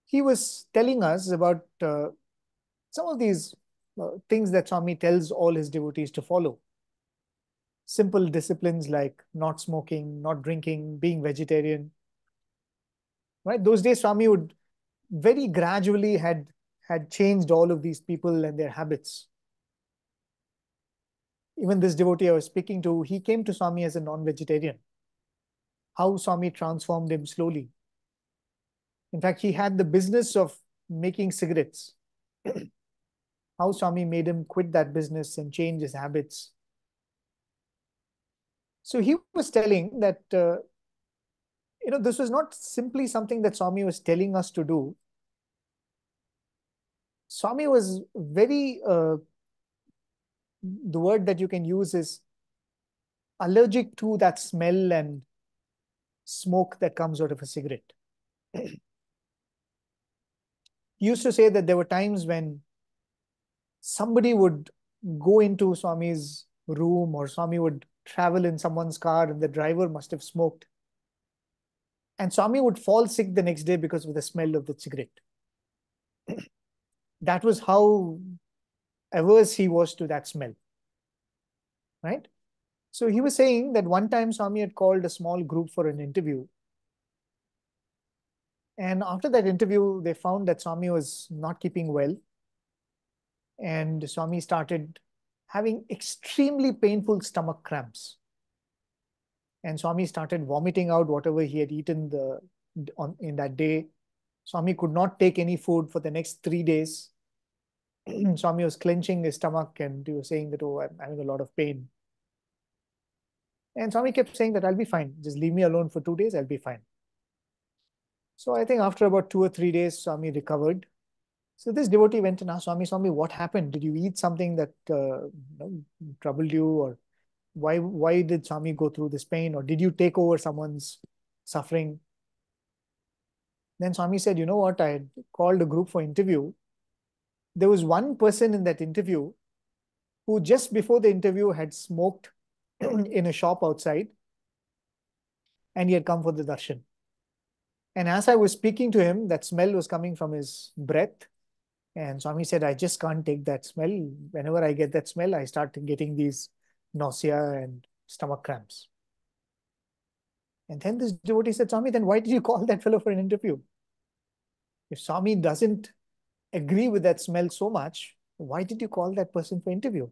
He was telling us about some of these things that Swami tells all his devotees to follow. Simple disciplines like not smoking, not drinking, being vegetarian. Right? Those days, Swami would very gradually had changed all of these people and their habits. Even this devotee I was speaking to, he came to Swami as a non-vegetarian. How Swami transformed him slowly. In fact, he had the business of making cigarettes. How Swami made him quit that business and change his habits. So he was telling that, this was not simply something that Swami was telling us to do. Swami was very, the word that you can use is allergic to that smell and smoke that comes out of a cigarette. He used to say that there were times when somebody would go into Swami's room, or Swami would travel in someone's car and the driver must have smoked. And Swami would fall sick the next day because of the smell of the cigarette. That was how averse he was to that smell. Right? So he was saying that one time Swami had called a small group for an interview. And after that interview, they found that Swami was not keeping well. And Swami started having extremely painful stomach cramps. And Swami started vomiting out whatever he had eaten in that day. Swami could not take any food for the next 3 days. Swami was clenching his stomach and he was saying that, oh, I'm having a lot of pain. And Swami kept saying that I'll be fine. Just leave me alone for 2 days, I'll be fine. So I think after about 2 or 3 days, Swami recovered. So this devotee went and asked Swami, Swami, what happened? Did you eat something that troubled you? Or why did Swami go through this pain? Or did you take over someone's suffering? Then Swami said, you know what? I had called a group for interview. There was one person in that interview who just before the interview had smoked in a shop outside, and he had come for the darshan. And as I was speaking to him, that smell was coming from his breath. And Swami said, I just can't take that smell. Whenever I get that smell, I start getting these nausea and stomach cramps. And then this devotee said, Swami, then why did you call that fellow for an interview? If Swami doesn't agree with that smell so much, why did you call that person for interview?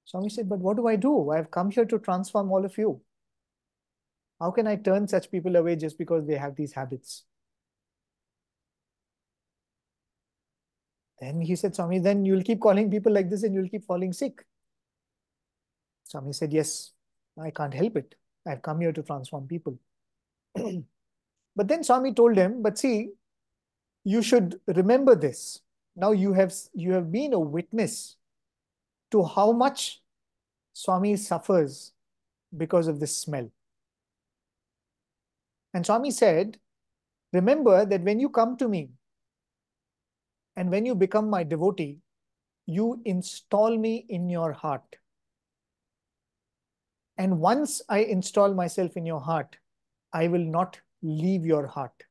Swami said, but what do I do? I've come here to transform all of you. How can I turn such people away just because they have these habits? Then he said, Swami, then you'll keep calling people like this and you'll keep falling sick. Swami said, yes, I can't help it. I've come here to transform people. But then Swami told him, but see, you should remember this. Now you have been a witness to how much Swami suffers because of this smell. And Swami said, remember that when you come to me and when you become my devotee, you install me in your heart. And once I install myself in your heart, I will not leave your heart.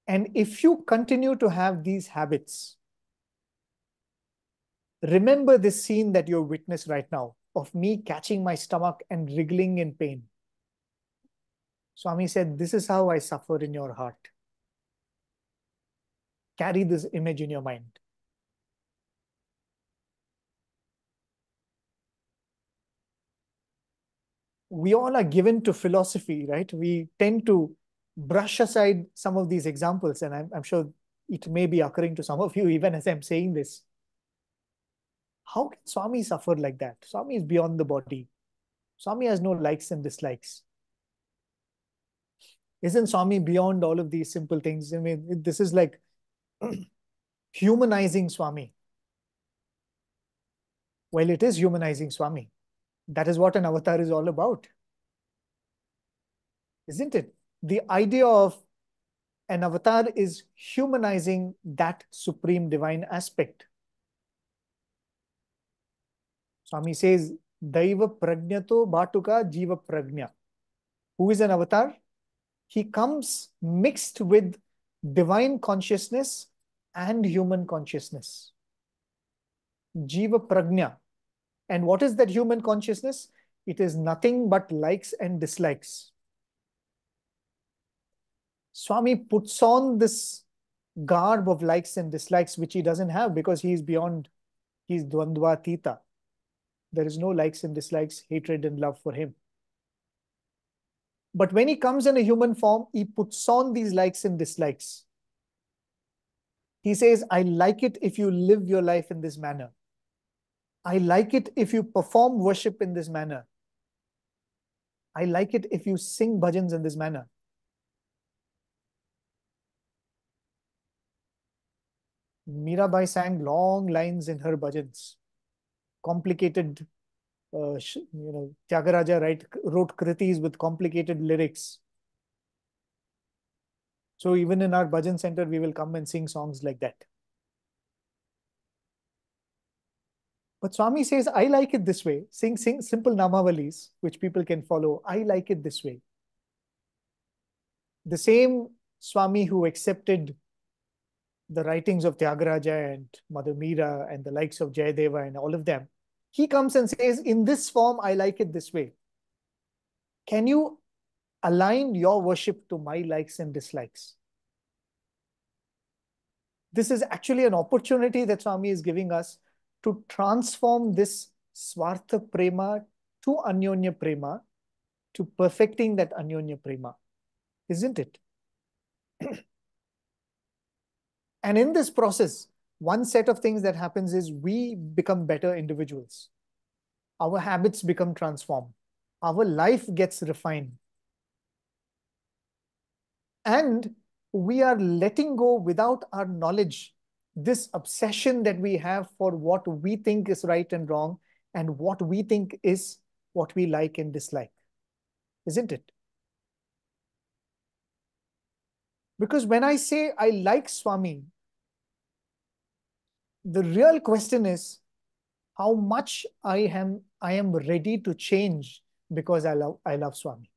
And if you continue to have these habits, remember this scene that you're witness right now of me catching my stomach and wriggling in pain. Swami said, this is how I suffer in your heart. Carry this image in your mind. We all are given to philosophy, right? We tend to brush aside some of these examples, and I'm sure it may be occurring to some of you even as I'm saying this. How can Swami suffer like that? Swami is beyond the body. Swami has no likes and dislikes. Isn't Swami beyond all of these simple things? I mean, this is like humanizing Swami. Well, it is humanizing Swami. That is what an avatar is all about. Isn't it? The idea of an avatar is humanizing that supreme divine aspect. Swami says, Daiva Prajnato Bhatuka Jiva Prajna. Who is an avatar? He comes mixed with divine consciousness and human consciousness. Jiva Prajna. And what is that human consciousness? It is nothing but likes and dislikes. Swami puts on this garb of likes and dislikes, which he doesn't have because he is beyond, he's Dvandva Tita. There is no likes and dislikes, hatred and love for him. But when he comes in a human form, he puts on these likes and dislikes. He says, I like it if you live your life in this manner. I like it if you perform worship in this manner. I like it if you sing bhajans in this manner. Mirabai sang long lines in her bhajans. Complicated, Tyagaraja wrote kritis with complicated lyrics. So even in our bhajan center, we will come and sing songs like that. But Swami says, I like it this way. Sing simple namavalis, which people can follow. I like it this way. The same Swami who accepted the writings of Tyagaraja and Mother Meera and the likes of Jayadeva and all of them, he comes and says, in this form, I like it this way. Can you align your worship to my likes and dislikes? This is actually an opportunity that Swami is giving us to transform this Swartha Prema to Anyonya Prema, to perfecting that Anyonya Prema. Isn't it? And in this process, one set of things that happens is we become better individuals. Our habits become transformed. Our life gets refined. And we are letting go without our knowledge, this obsession that we have for what we think is right and wrong and what we think is what we like and dislike. Isn't it? Because when I say I like Swami, the real question is how much I am ready to change because I love Swami.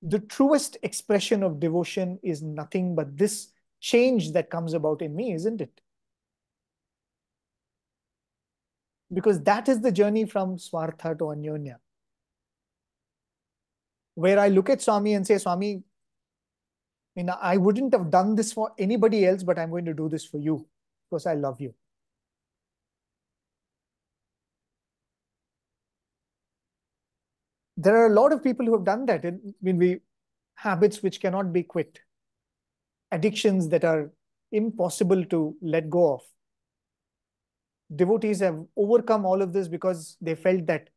The truest expression of devotion is nothing but this change that comes about in me, isn't it? Because that is the journey from Swartha to Anyonya. Where I look at Swami and say, Swami, I wouldn't have done this for anybody else, but I'm going to do this for you because I love you. There are a lot of people who have done that. Habits which cannot be quit. Addictions that are impossible to let go of. Devotees have overcome all of this because they felt that,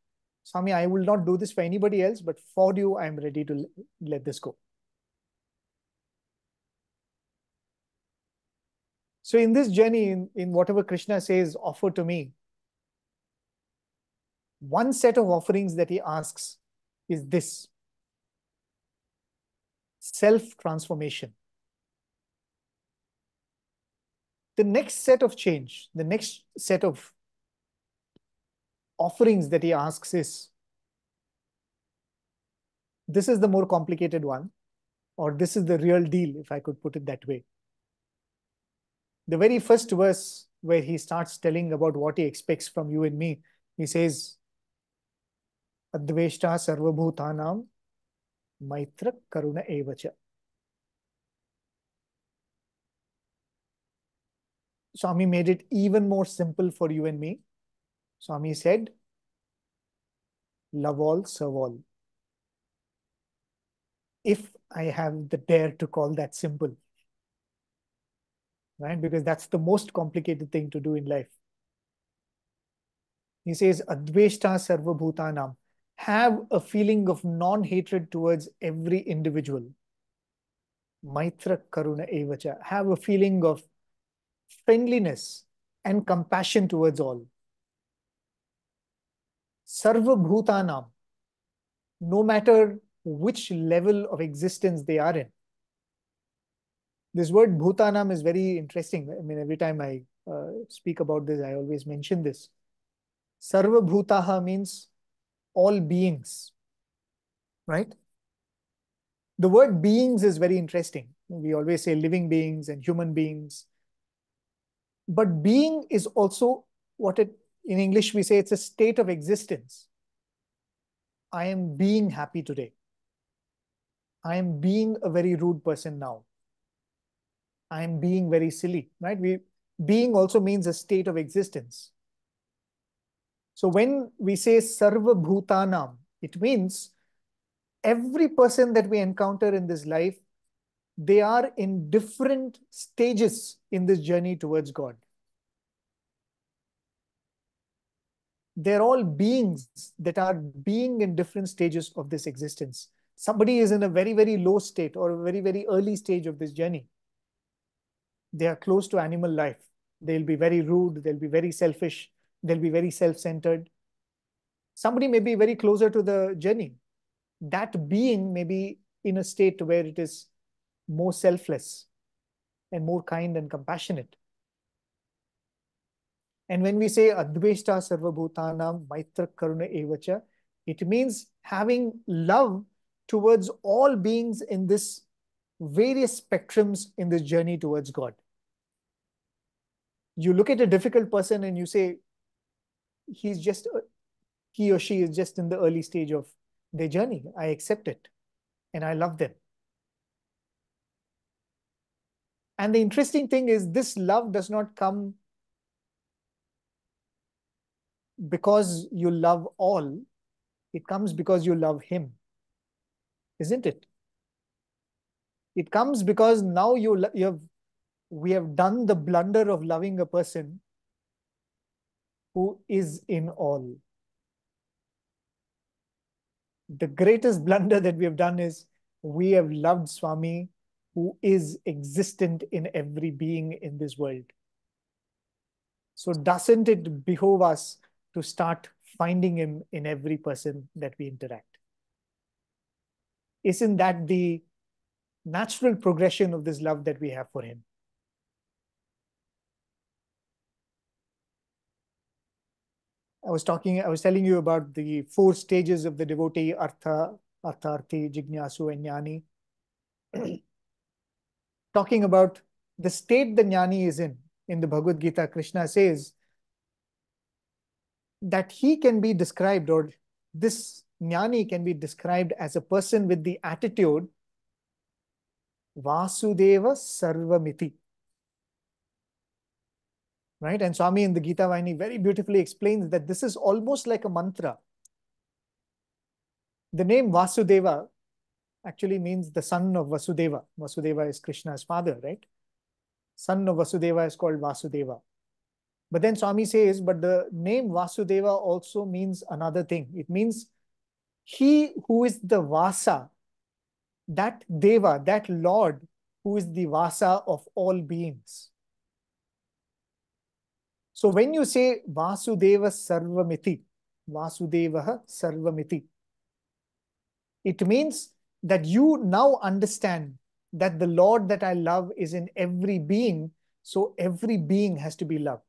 Swami, I will not do this for anybody else, but for you, I am ready to let this go. So in this journey, in whatever Krishna says, offer to me, one set of offerings that he asks is this: self-transformation. The next set of change, the next set of offerings that he asks is, this is the more complicated one, or this is the real deal, if I could put it that way. The very first verse where he starts telling about what he expects from you and me, he says, Adveshta sarvabhutanam maitra karuna evacha. Swami made it even more simple for you and me. Swami said, love all, serve all. If I have the dare to call that simple, right? Because that's the most complicated thing to do in life. He says, Adveshta sarvabhutanam. Have a feeling of non-hatred towards every individual. Maitra karuna evacha. Have a feeling of friendliness and compassion towards all. Sarvabhutanam. No matter which level of existence they are in. This word bhutanam is very interesting. I mean, every time I speak about this, I always mention this. Sarva bhutaha means all beings, right? The word beings is very interesting. We always say living beings and human beings. But being is also what in English we say it's a state of existence. I am being happy today. I am being a very rude person now. I am being very silly, right? Being also means a state of existence. So when we say sarva bhutanam, it means every person that we encounter in this life, they are in different stages in this journey towards God. They're all beings that are being in different stages of this existence. Somebody is in a very, very low state or a very, very early stage of this journey. They are close to animal life. They'll be very rude. They'll be very selfish. They'll be very self-centered. Somebody may be very closer to the journey. That being may be in a state where it is more selfless and more kind and compassionate. And when we say Adveshta Sarvabhutanam Maitra Karuna Evacha, it means having love towards all beings in this various spectrums in this journey towards God. You look at a difficult person and you say, he or she is just in the early stage of their journey. I accept it and I love them. And the interesting thing is this love does not come because you love all. It comes because you love him. Isn't it? It comes because now we have done the blunder of loving a person who is in all. The greatest blunder that we have done is we have loved Swami who is existent in every being in this world. So doesn't it behove us to start finding him in every person that we interact? Isn't that the natural progression of this love that we have for him? I was telling you about the 4 stages of the devotee, Artha, Artharthi, Jignasu, and Jnani. Talking about the state the Jnani is in the Bhagavad Gita, Krishna says that he can be described, or this Jnani can be described as a person with the attitude Vasudeva Sarvamiti. Right? And Swami in the Gita Vahini very beautifully explains that this is almost like a mantra. The name Vasudeva actually means the son of Vasudeva. Vasudeva is Krishna's father, right? Son of Vasudeva is called Vasudeva. But then Swami says, but the name Vasudeva also means another thing. It means he who is the Vasa, that Deva, that Lord who is the Vasa of all beings. So when you say Vasudeva Sarvamiti, Vasudeva Sarvamiti, it means that you now understand that the Lord that I love is in every being, so every being has to be loved.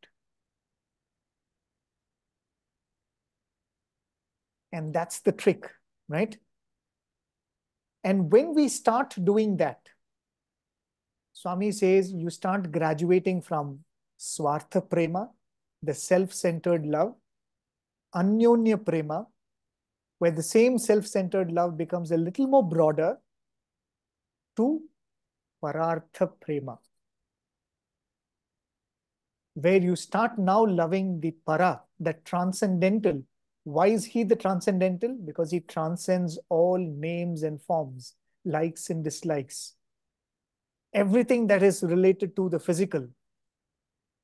And that's the trick, right? And when we start doing that, Swami says you start graduating from Swartha Prema, the self-centered love, Anyonya Prema, where the same self-centered love becomes a little more broader, to Parartha Prema, where you start now loving the Para, that transcendental. Why is he the transcendental? Because he transcends all names and forms, likes and dislikes. Everything that is related to the physical.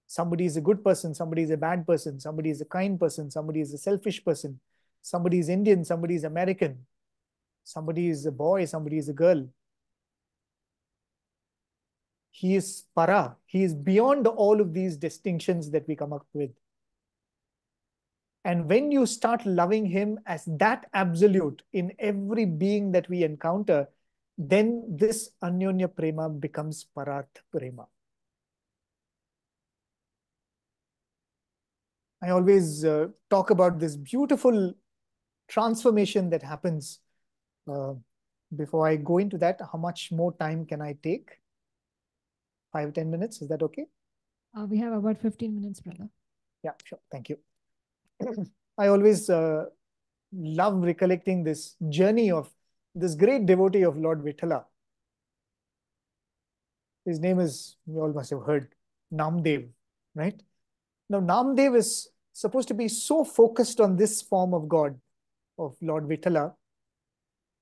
Somebody is a good person, somebody is a bad person, somebody is a kind person, somebody is a selfish person, somebody is Indian, somebody is American, somebody is a boy, somebody is a girl. He is para. He is beyond all of these distinctions that we come up with. And when you start loving him as that absolute in every being that we encounter, then this Anyonya Prema becomes Parartha Prema. I always talk about this beautiful transformation that happens. Before I go into that, how much more time can I take? 5-10 minutes, is that okay? We have about 15 minutes, brother. Yeah, sure. Thank you. I always love recollecting this journey of this great devotee of Lord Vithala. His name is, you all must have heard, Namdev, right? Now, Namdev is supposed to be so focused on this form of God, of Lord Vithala,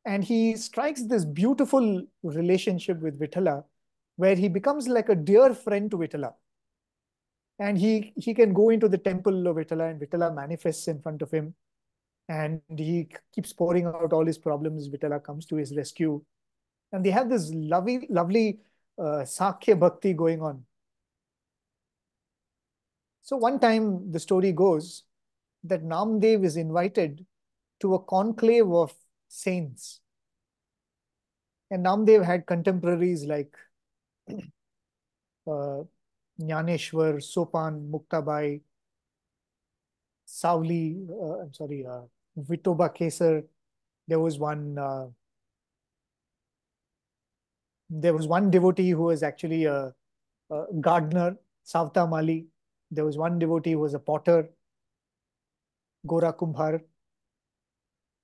and he strikes this beautiful relationship with Vithala, where he becomes like a dear friend to Vithala. And he can go into the temple of Vithala, and Vithala manifests in front of him. And he keeps pouring out all his problems. Vithala comes to his rescue. And they have this lovely Sakhya Bhakti going on. So one time the story goes that Namdev is invited to a conclave of saints. And Namdev had contemporaries like Jnaneshwar, Sopan, Muktabai, Savli, Vitoba Kesar. There was one devotee who was actually a gardener, Savta Mali. There was one devotee who was a potter, Gora Kumbhar.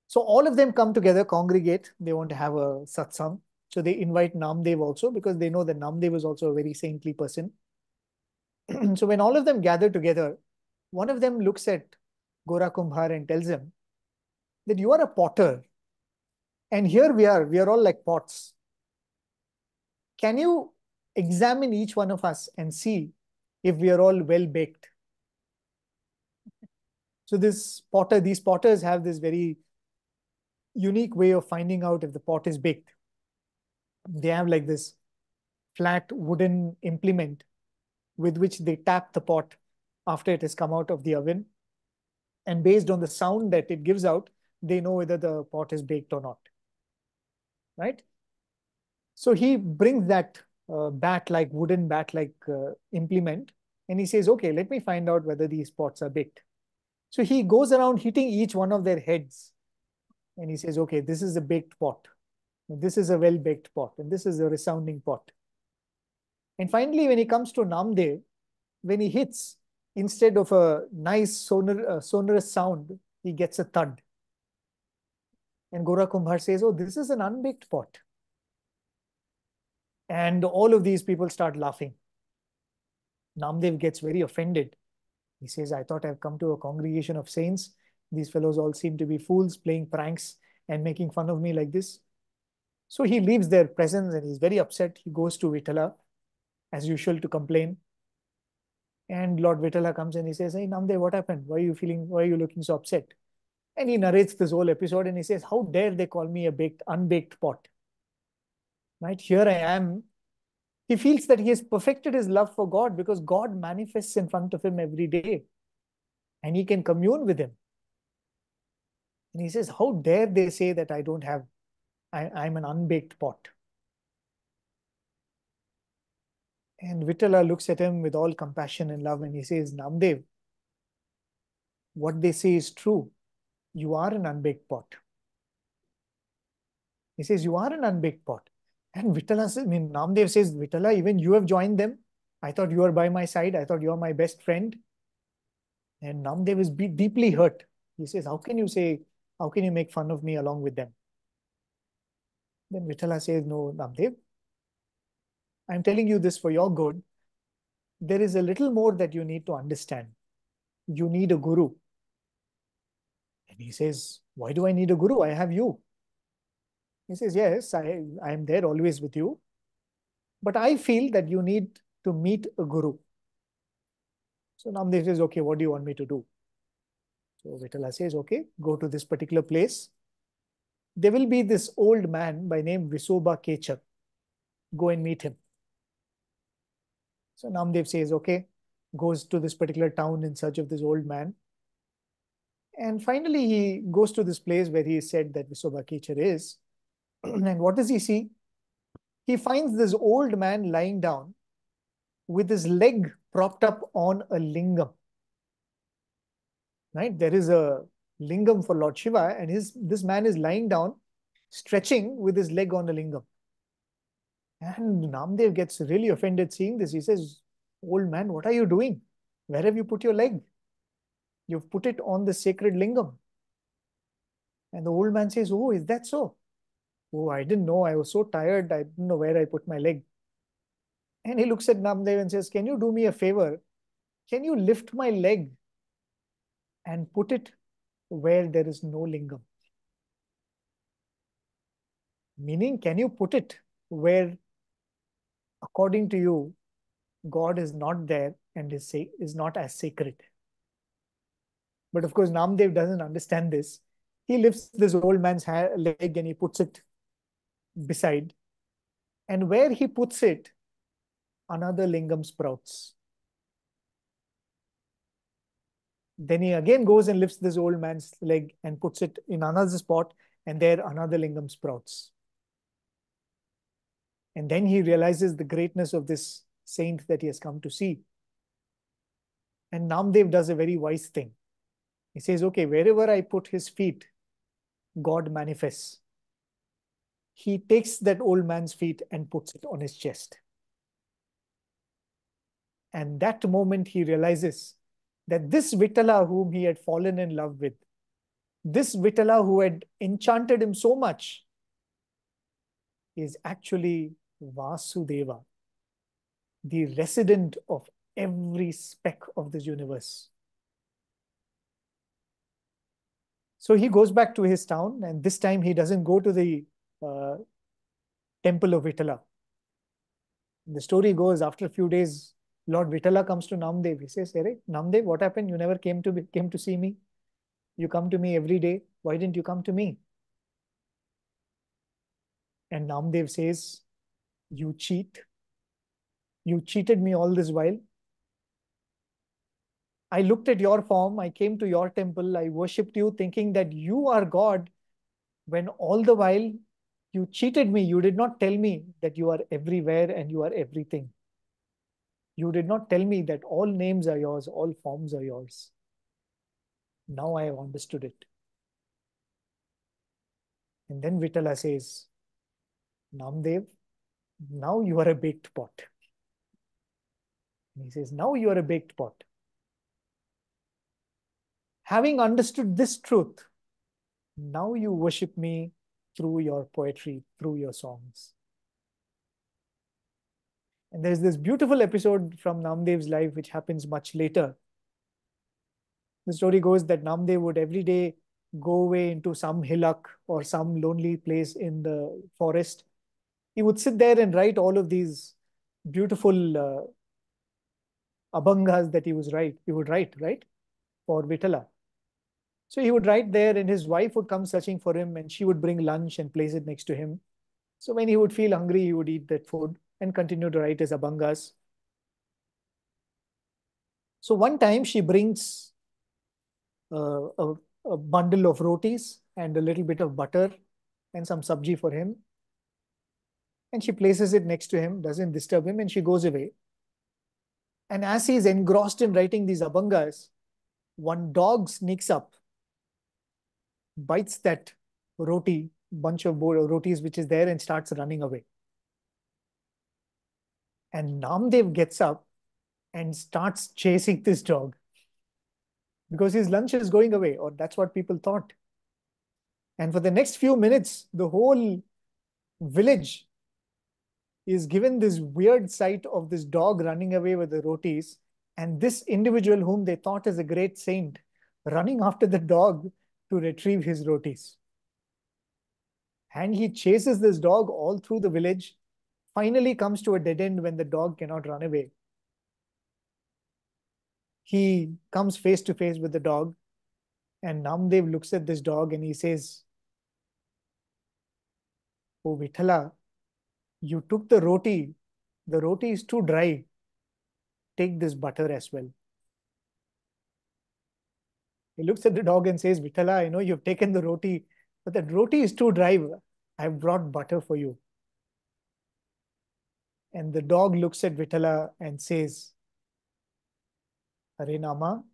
So all of them come together, congregate. They want to have a satsang. So they invite Namdev also, because they know that Namdev is also a very saintly person. So when all of them gather together, one of them looks at Gora Kumbhar and tells him that you are a potter. And here we are all like pots. Can you examine each one of us and see if we are all well baked? So these potters have this very unique way of finding out if the pot is baked. They have like this flat wooden implement with which they tap the pot after it has come out of the oven. And based on the sound that it gives out, they know whether the pot is baked or not. Right? So he brings that wooden bat-like implement, and he says, okay, let me find out whether these pots are baked. So he goes around hitting each one of their heads, and he says, okay, this is a baked pot. This is a well-baked pot, and this is a resounding pot. And finally, when he comes to Namdev, when he hits, instead of a nice sonorous sound, he gets a thud. And Gora Kumbhar says, oh, this is an unbaked pot. And all of these people start laughing. Namdev gets very offended. He says, I thought I've come to a congregation of saints. These fellows all seem to be fools, playing pranks and making fun of me like this. So he leaves their presence and he's very upset. He goes to Vithala, as usual, to complain. And Lord Vithala comes and he says, hey, Namdev, what happened? Why are you looking so upset? And he narrates this whole episode and he says, how dare they call me a unbaked pot? Right? Here I am. He feels that he has perfected his love for God because God manifests in front of him every day and he can commune with him. And he says, how dare they say that I'm an unbaked pot? And Vitala looks at him with all compassion and love and he says, Namdev, what they say is true. You are an unbaked pot. He says, you are an unbaked pot. And Vitala says, Namdev says, Vitala, even you have joined them. I thought you were by my side. I thought you are my best friend. And Namdev is deeply hurt. He says, how can you make fun of me along with them? Then Vitala says, no, Namdev, I'm telling you this for your good. There is a little more that you need to understand. You need a guru. And he says, why do I need a guru? I have you. He says, yes, I am there always with you. But I feel that you need to meet a guru. So Namdev says, okay, what do you want me to do? So Vitala says, okay, go to this particular place. There will be this old man by name Visoba Kechar. Go and meet him. So Namdev says, okay, goes to this particular town in search of this old man. And finally, he goes to this place where he said that Visoba Kechar is. And what does he see? He finds this old man lying down with his leg propped up on a lingam. Right? There is a lingam for Lord Shiva, and this man is lying down, stretching with his leg on a lingam. And Namdev gets really offended seeing this. He says, old man, what are you doing? Where have you put your leg? You've put it on the sacred lingam. And the old man says, oh, is that so? Oh, I didn't know. I was so tired. I didn't know where I put my leg. And he looks at Namdev and says, can you do me a favor? Can you lift my leg and put it where there is no lingam? Meaning, can you put it where, according to you, God is not there and is not as sacred? But of course, Namdev doesn't understand this. He lifts this old man's leg and he puts it beside. And where he puts it, another lingam sprouts. Then he again goes and lifts this old man's leg and puts it in another spot, and there another lingam sprouts. And then he realizes the greatness of this saint that he has come to see. And Namdev does a very wise thing. He says, okay, wherever I put his feet, God manifests. He takes that old man's feet and puts it on his chest. And that moment he realizes that this Vitala whom he had fallen in love with, this Vitala who had enchanted him so much, is actually Vasudeva, the resident of every speck of this universe. So he goes back to his town, and this time he doesn't go to the temple of Vitala. The story goes, after a few days, Lord Vitala comes to Namdev. He says, hey, Namdev, what happened? You never came to see me. You come to me every day. Why didn't you come to me? And Namdev says, you cheat. You cheated me all this while. I looked at your form. I came to your temple. I worshipped you thinking that you are God, when all the while you cheated me. You did not tell me that you are everywhere and you are everything. You did not tell me that all names are yours, all forms are yours. Now I have understood it. And then Vitala says, Namdev, now you are a baked pot. And he says, now you are a baked pot. Having understood this truth, now you worship me through your poetry, through your songs. And there's this beautiful episode from Namdev's life which happens much later. The story goes that Namdev would every day go away into some hillock or some lonely place in the forest. He would sit there and write all of these beautiful abhangas that he would write, right, for Vitala. So he would write there, and his wife would come searching for him, and she would bring lunch and place it next to him. So when he would feel hungry, he would eat that food and continue to write his abhangas. So one time she brings a bundle of rotis and a little bit of butter and some sabji for him. And she places it next to him, doesn't disturb him, and she goes away. And as he is engrossed in writing these abhangas, one dog sneaks up, bites that roti, bunch of rotis which is there and starts running away. And Namdev gets up and starts chasing this dog because his lunch is going away, or that's what people thought. And for the next few minutes, the whole village is given this weird sight of this dog running away with the rotis, and this individual whom they thought is a great saint running after the dog to retrieve his rotis. And he chases this dog all through the village, finally comes to a dead end when the dog cannot run away. He comes face to face with the dog, and Namdev looks at this dog and he says, "Oh, Vithala, you took the roti. The roti is too dry. Take this butter as well." He looks at the dog and says, "Vithala, I know you've taken the roti, but that roti is too dry. I've brought butter for you." And the dog looks at Vithala and says, "Hare Nama,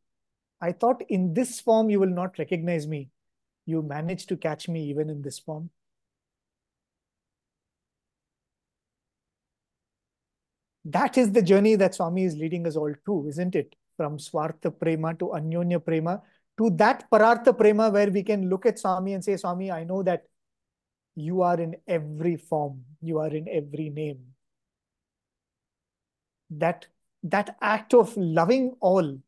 I thought in this form you will not recognize me. You managed to catch me even in this form." That is the journey that Swami is leading us all to, isn't it? From Swartha Prema to Anyonya Prema to that Parartha Prema where we can look at Swami and say, "Swami, I know that you are in every form. You are in every name." That act of loving all,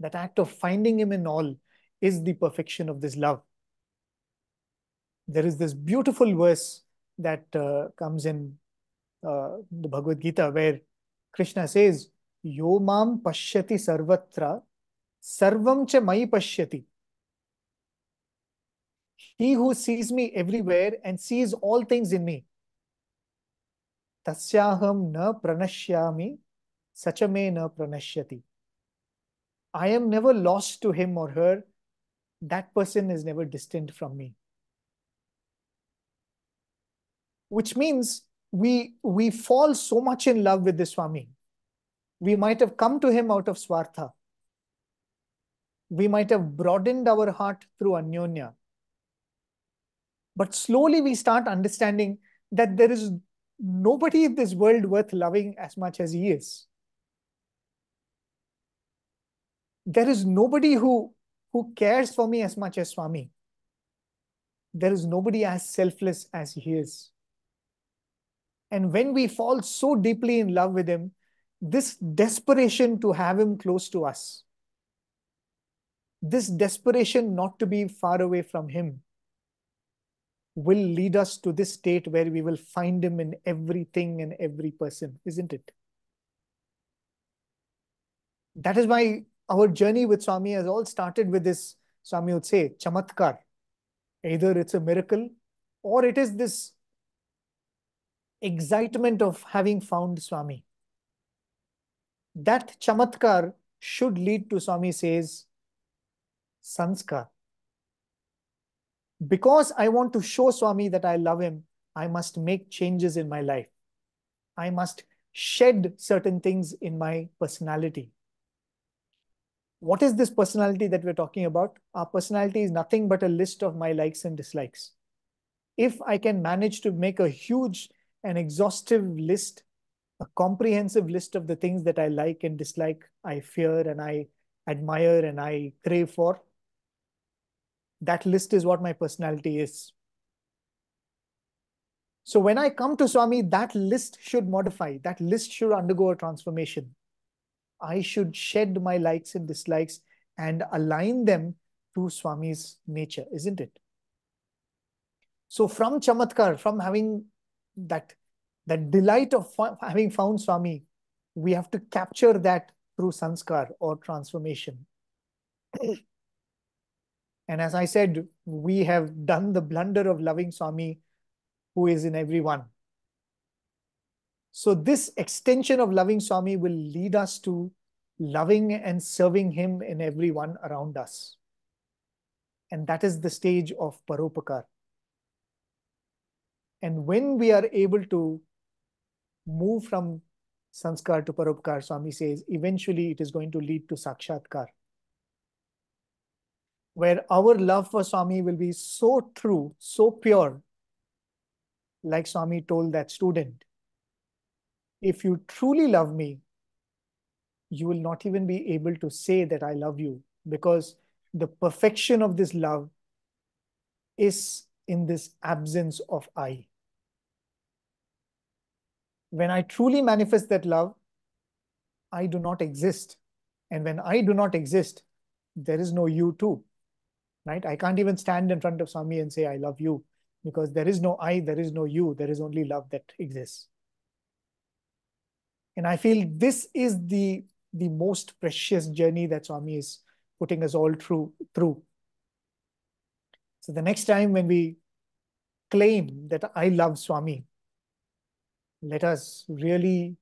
that act of finding him in all is the perfection of this love. There is this beautiful verse that comes in the Bhagavad Gita where Krishna says, "Yo mam pashyati sarvatra, sarvam cha mai pashyati." He who sees me everywhere and sees all things in me. Tasyaham na pranashyami, sachame na pranashyati. I am never lost to him or her. That person is never distant from me. Which means we fall so much in love with the Swami. We might have come to him out of Swartha. We might have broadened our heart through Anyonya. But slowly we start understanding that there is nobody in this world worth loving as much as he is. There is nobody who cares for me as much as Swami. There is nobody as selfless as he is. And when we fall so deeply in love with him, this desperation to have him close to us, this desperation not to be far away from him, will lead us to this state where we will find him in everything and every person, isn't it? That is why our journey with Swami has all started with this, Swami would say, chamatkar. Either it's a miracle or it is this excitement of having found Swami. That chamatkar should lead to, Swami says, sanskar. Because I want to show Swami that I love him, I must make changes in my life. I must shed certain things in my personality. What is this personality that we're talking about? Our personality is nothing but a list of my likes and dislikes. If I can manage to make a huge and exhaustive list, a comprehensive list of the things that I like and dislike, I fear and I admire and I crave for, that list is what my personality is. So when I come to Swami, that list should modify, that list should undergo a transformation. I should shed my likes and dislikes and align them to Swami's nature, isn't it? So from chamatkar, from having that delight of having found Swami, we have to capture that through sanskar or transformation. And as I said, we have done the blunder of loving Swami who is in everyone. So this extension of loving Swami will lead us to loving and serving him in everyone around us. And that is the stage of paropakar. And when we are able to move from sanskar to paropakar, Swami says, eventually it is going to lead to sakshatkar. where our love for Swami will be so true, so pure, like Swami told that student, if you truly love me, you will not even be able to say that I love you, because the perfection of this love is in this absence of I. When I truly manifest that love, I do not exist. And when I do not exist, there is no you too, right? I can't even stand in front of Swami and say, I love you, because there is no I, there is no you, there is only love that exists. And I feel this is the most precious journey that Swami is putting us all through. So the next time when we claim that I love Swami, let us really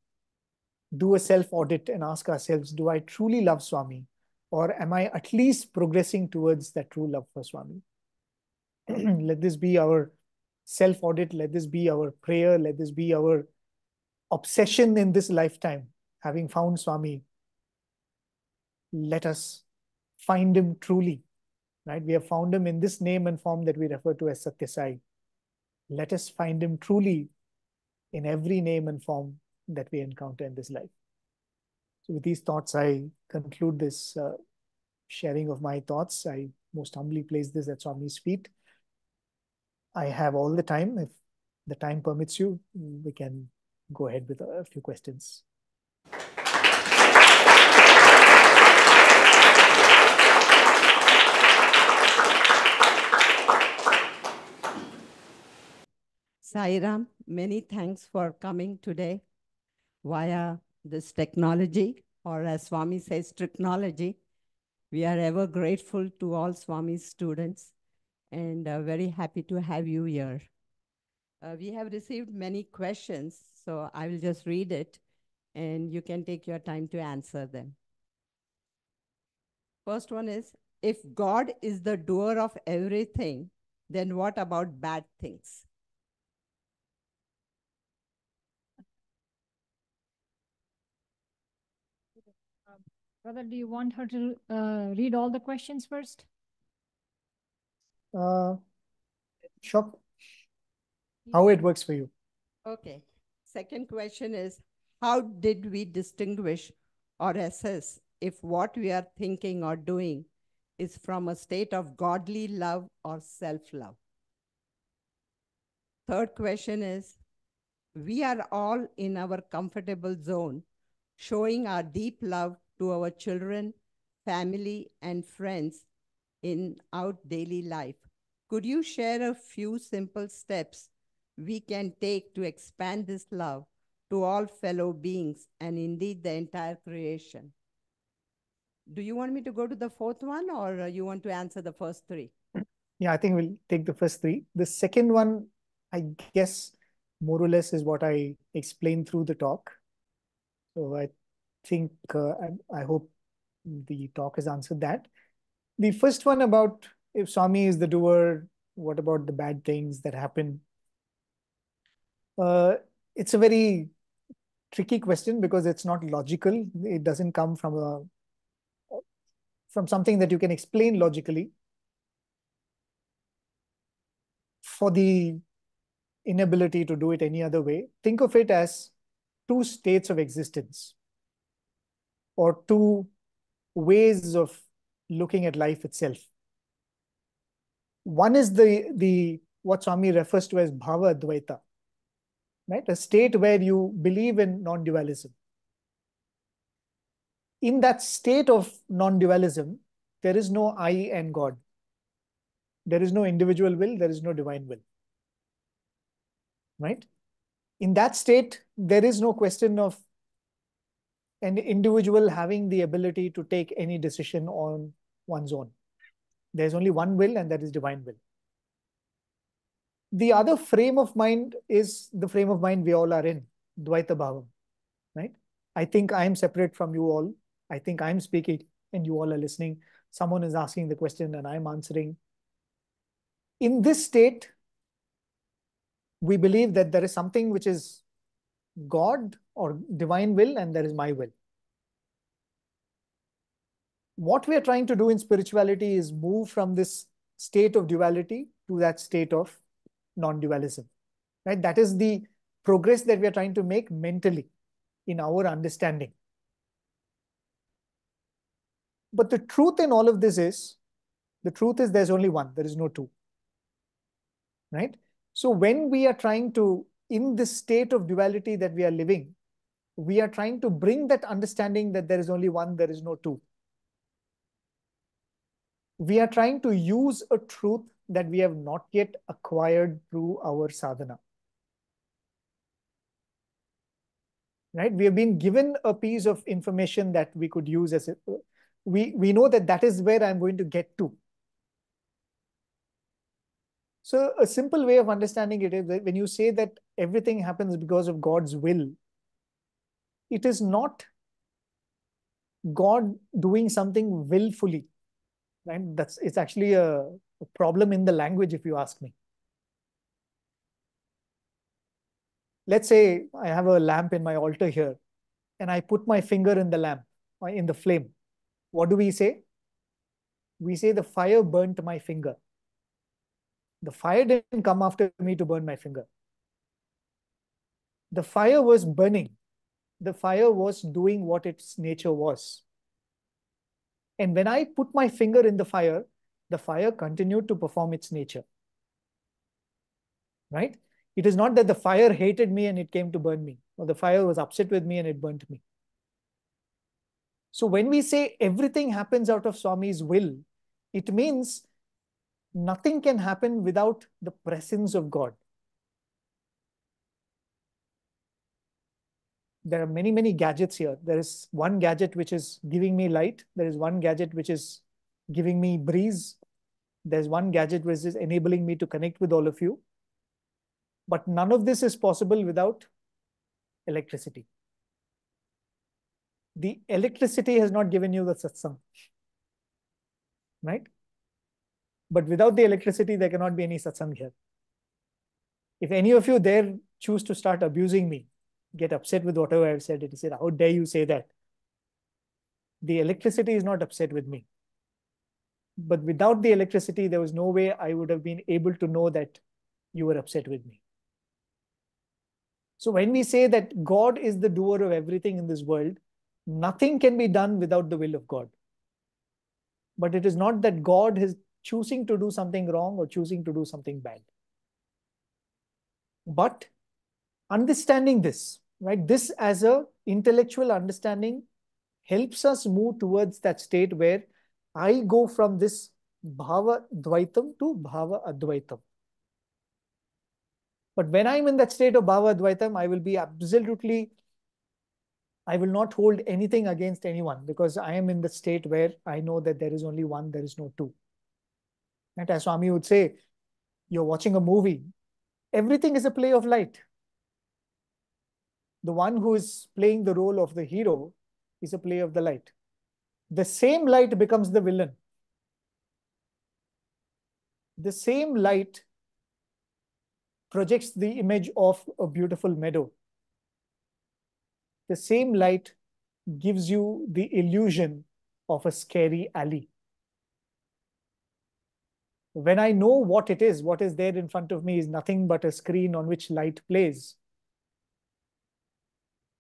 do a self-audit and ask ourselves, do I truly love Swami? Or am I at least progressing towards that true love for Swami? Let this be our self-audit. Let this be our prayer. Let this be our obsession in this lifetime. Having found Swami, let us find him truly, right? We have found him in this name and form that we refer to as Sathya Sai. Let us find him truly in every name and form that we encounter in this life. So with these thoughts, I conclude this sharing of my thoughts. I most humbly place this at Swami's feet. I have all the time. If the time permits you, we can go ahead with a few questions. Sairam, many thanks for coming today via this technology, or as Swami says, technology. We are ever grateful to all Swami's students and very happy to have you here. We have received many questions, so I will just read it and you can take your time to answer them. First one is, if God is the doer of everything, then what about bad things? Brother, do you want her to read all the questions first? Sure. How it works for you. Okay. Second question is, how did we distinguish or assess if what we are thinking or doing is from a state of godly love or self-love? Third question is, we are all in our comfortable zone, showing our deep love to our children, family, and friends in our daily life. Could you share a few simple steps we can take to expand this love to all fellow beings and indeed the entire creation? Do you want me to go to the fourth one, or you want to answer the first three? Yeah, I think we'll take the first three. The second one, I guess, more or less is what I explained through the talk. So I think, I hope the talk has answered that. The first one about if Swami is the doer, what about the bad things that happen? It's a very tricky question because it's not logical. It doesn't come from something that you can explain logically. For the inability to do it any other way, think of it as two states of existence or two ways of looking at life itself. One is the what Swami refers to as bhava advaita, right? A state where you believe in non-dualism. In that state of non-dualism, there is no I and God. There is no individual will, there is no divine will, right? In that state, there is no question of an individual having the ability to take any decision on one's own. There's only one will, and that is divine will. The other frame of mind is the frame of mind we all are in, Dvaita Bhavam, right? I think I am separate from you all. I think I'm speaking and you all are listening. Someone is asking the question and I'm answering. In this state, we believe that there is something which is God or divine will, and there is my will. what we are trying to do in spirituality is move from this state of duality to that state of non-dualism, right? That is the progress that we are trying to make mentally in our understanding. But the truth in all of this is, there's only one, there is no two, right? So when we are trying to, in this state of duality that we are living, we are trying to bring that understanding that there is only one, there is no two. We are trying to use a truth that we have not yet acquired through our sadhana. Right? We have been given a piece of information that we could use as we know that that is where I'm going to get to. So a simple way of understanding it is that when you say that everything happens because of God's will, it is not God doing something willfully, right? It's actually a problem in the language, if you ask me. Let's say I have a lamp in my altar here, and I put my finger in the lamp, in the flame. What do we say? We say the fire burnt my finger. The fire didn't come after me to burn my finger. The fire was burning. The fire was doing what its nature was. And when I put my finger in the fire continued to perform its nature. Right? It is not that the fire hated me and it came to burn me, or the fire was upset with me and it burnt me. So when we say everything happens out of Swami's will, it means nothing can happen without the presence of God. There are many, many gadgets here. There is one gadget which is giving me light. There is one gadget which is giving me breeze. There's one gadget which is enabling me to connect with all of you. But none of this is possible without electricity. The electricity has not given you the satsang, right? But without the electricity, there cannot be any satsang here. If any of you there choose to start abusing me, get upset with whatever I've said, it is said, how dare you say that? The electricity is not upset with me. But without the electricity, there was no way I would have been able to know that you were upset with me. So when we say that God is the doer of everything in this world, nothing can be done without the will of God. But it is not that God is choosing to do something wrong or choosing to do something bad. But understanding this, right? This as a intellectual understanding helps us move towards that state where I go from this bhava dvaitam to bhava advaitam. But when I'm in that state of bhava advaitam, I will not hold anything against anyone, because I am in the state where I know that there is only one, there is no two. And as Swami would say, you're watching a movie, everything is a play of light. The one who is playing the role of the hero is a play of the light. The same light becomes the villain. The same light projects the image of a beautiful meadow. The same light gives you the illusion of a scary alley. When I know what it is, what is there in front of me is nothing but a screen on which light plays.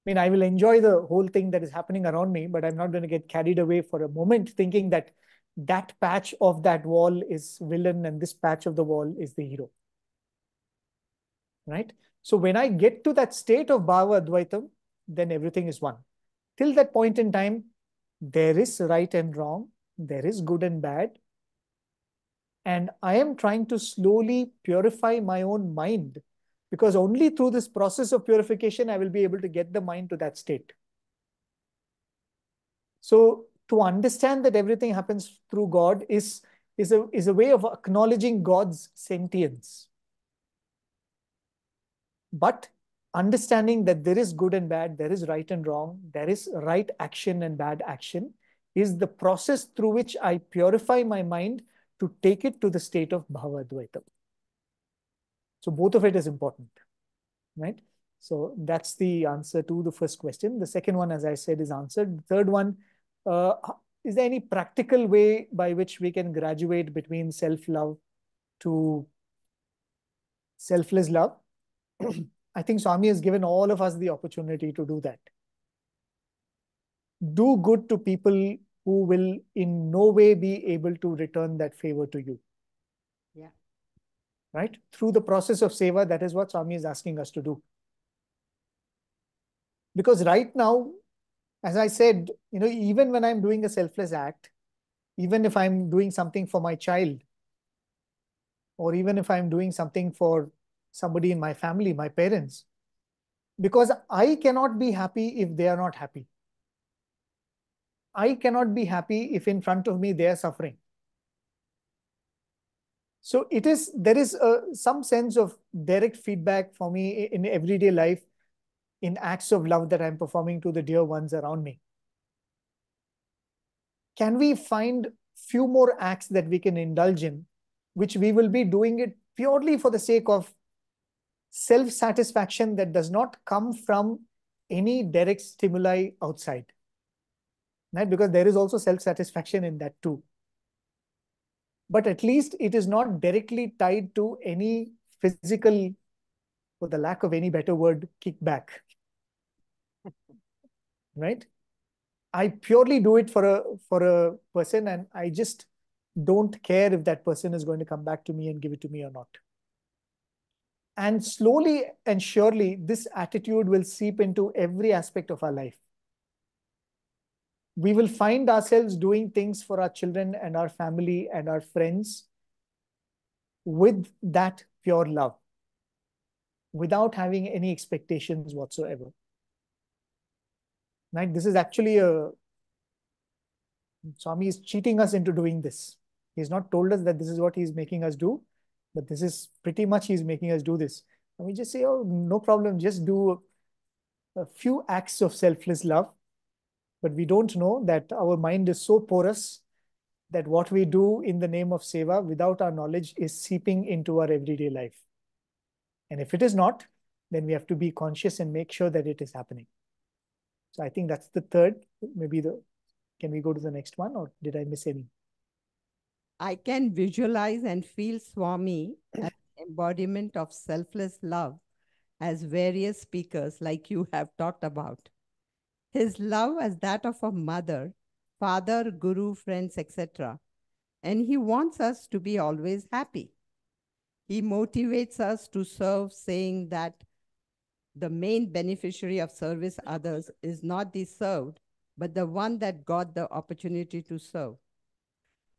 I mean, I will enjoy the whole thing that is happening around me, but I'm not going to get carried away for a moment thinking that that patch of that wall is villain and this patch of the wall is the hero. Right? So when I get to that state of bhava advaitam, then everything is one. Till that point in time, there is right and wrong, there is good and bad. And I am trying to slowly purify my own mind, because only through this process of purification, I will be able to get the mind to that state. So to understand that everything happens through God is a way of acknowledging God's sentience. But understanding that there is good and bad, there is right and wrong, there is right action and bad action, is the process through which I purify my mind to take it to the state of bhava advaitam. So both of it is important, right? So that's the answer to the first question. The second one, as I said, is answered. The third one, is there any practical way by which we can graduate between self-love to selfless love? I think Swami has given all of us the opportunity to do that. Do good to people who will in no way be able to return that favor to you. Yeah. Right? Through the process of seva, that is what Swami is asking us to do. Because right now, as I said, even when I'm doing a selfless act, even if I'm doing something for my child, or even if I'm doing something for somebody in my family, my parents, because I cannot be happy if they are not happy. I cannot be happy if in front of me they are suffering. So there is some sense of direct feedback for me in everyday life, in acts of love that I'm performing to the dear ones around me. Can we find few more acts that we can indulge in, which we will be doing it purely for the sake of self-satisfaction that does not come from any direct stimuli outside? Right? Because there is also self-satisfaction in that too. But at least it is not directly tied to any physical, for the lack of any better word, kickback. Right? I purely do it for a person, and I just don't care if that person is going to come back to me and give it to me or not. And slowly and surely, this attitude will seep into every aspect of our life. We will find ourselves doing things for our children and our family and our friends with that pure love, without having any expectations whatsoever. Right? This is actually Swami is cheating us into doing this. He's not told us that this is what he's making us do, but this is pretty much he's making us do this. And we just say, oh, no problem, just do a few acts of selfless love. But we don't know that our mind is so porous that what we do in the name of seva without our knowledge is seeping into our everyday life. And if it is not, then we have to be conscious and make sure that it is happening. So I think that's the third. Can we go to the next one, or did I miss any? I can visualize and feel Swami as embodiment of selfless love, as various speakers like you have talked about. His love as that of a mother, father, guru, friends, etc. And he wants us to be always happy. He motivates us to serve, saying that the main beneficiary of service others is not the served, but the one that got the opportunity to serve.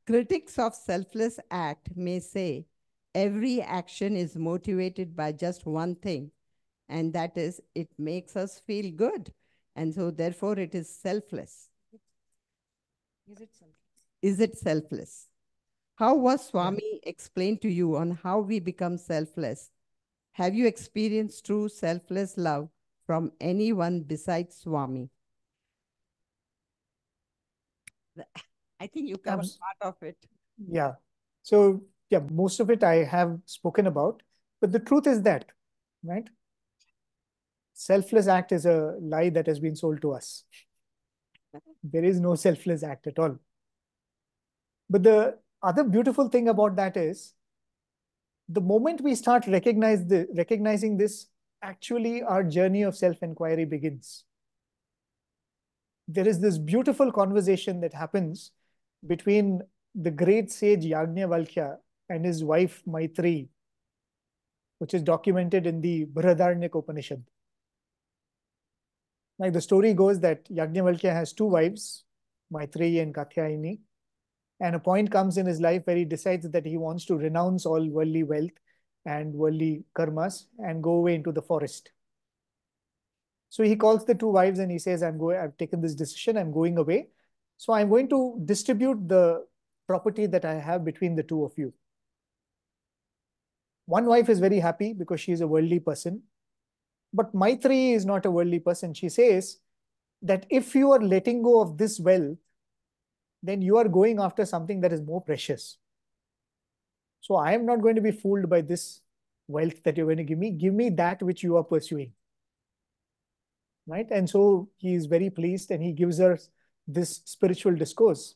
Critics of selfless act may say every action is motivated by just one thing, and that is it makes us feel good, and so therefore it is selfless. Is it selfless? Is it selfless? How was Swami explained to you on how we become selfless? Have you experienced true selfless love from anyone besides Swami? I think you covered part of it. Yeah. So, yeah, most of it I have spoken about. But the truth is that, right? Selfless act is a lie that has been sold to us. There is no selfless act at all. But the other beautiful thing about that is, the moment we start recognizing this, actually our journey of self-inquiry begins. There is this beautiful conversation that happens between the great sage Yajnavalkya and his wife Maitreyi, which is documented in the Brihadaranyaka Upanishad. Like the story goes that Yajnavalkya has two wives, Maitreyi and Katyayani, and a point comes in his life where he decides that he wants to renounce all worldly wealth and worldly karmas and go away into the forest. So he calls the two wives and he says, I've taken this decision, I'm going away. So I'm going to distribute the property that I have between the two of you. One wife is very happy because she is a worldly person. But Maitreyi is not a worldly person. She says that if you are letting go of this wealth, then you are going after something that is more precious. So I am not going to be fooled by this wealth that you're going to give me. Give me that which you are pursuing. Right? And so he is very pleased and he gives her this spiritual discourse.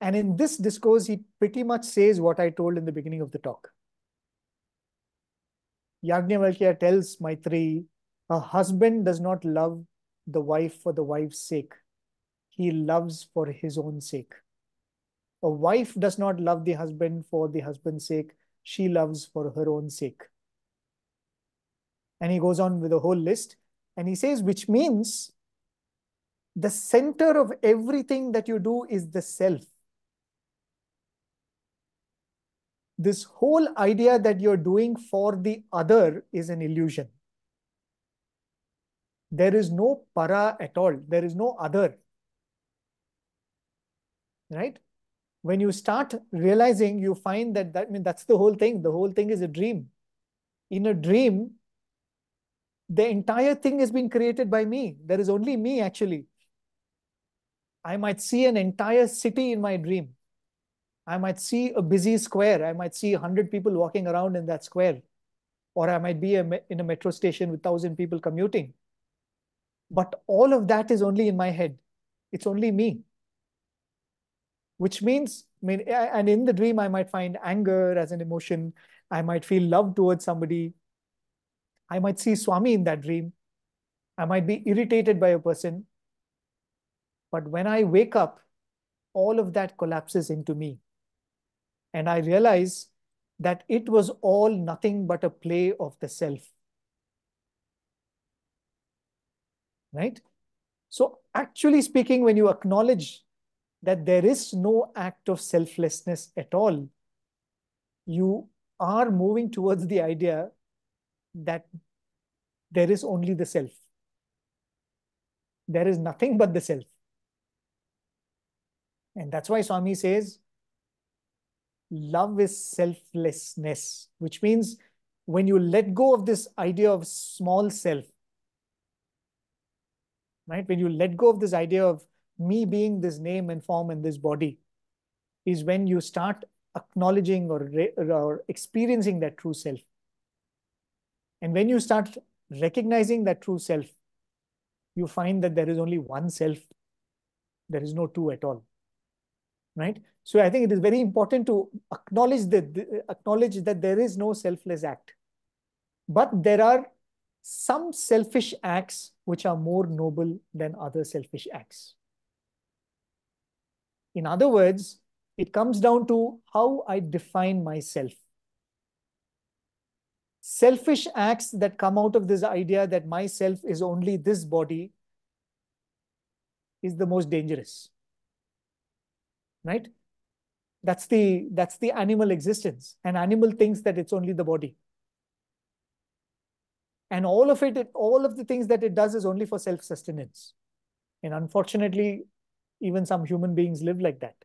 And in this discourse, he pretty much says what I told in the beginning of the talk. Yajnavalkya tells Maitreyi, a husband does not love the wife for the wife's sake. He loves for his own sake. A wife does not love the husband for the husband's sake. She loves for her own sake. And he goes on with a whole list. And he says, which means the center of everything that you do is the self. This whole idea that you're doing for the other is an illusion. There is no para at all. There is no other. Right? When you start realizing, you find that, that's the whole thing. The whole thing is a dream. In a dream, the entire thing has been created by me. There is only me, actually. I might see an entire city in my dream. I might see a busy square. I might see 100 people walking around in that square. Or I might be in a metro station with 1,000 people commuting. But all of that is only in my head. It's only me. Which means, and in the dream, I might find anger as an emotion. I might feel love towards somebody. I might see Swami in that dream. I might be irritated by a person. But when I wake up, all of that collapses into me. And I realize that it was all nothing but a play of the self. Right? So actually speaking, when you acknowledge that there is no act of selflessness at all, you are moving towards the idea that there is only the self. There is nothing but the self. And that's why Swami says, love is selflessness, which means when you let go of this idea of small self, right? When you let go of this idea of me being this name and form and this body, is when you start acknowledging or experiencing that true self. And when you start recognizing that true self, you find that there is only one self. There is no two at all. Right? So I think it is very important to acknowledge that there is no selfless act. But there are some selfish acts which are more noble than other selfish acts. In other words, it comes down to how I define myself. Selfish acts that come out of this idea that myself is only this body is the most dangerous. Right? That's the animal existence. An animal thinks that it's only the body. And all of the things that it does is only for self-sustenance. And unfortunately, even some human beings live like that.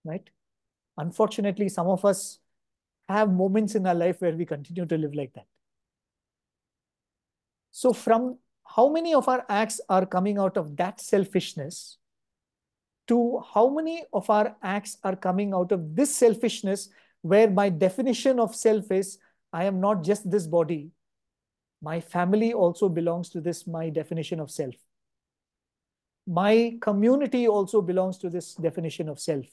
Right? Unfortunately, some of us have moments in our life where we continue to live like that. So from how many of our acts are coming out of that selfishness to how many of our acts are coming out of this selfishness, where my definition of self is, I am not just this body. My family also belongs to this, my definition of self. My community also belongs to this definition of self.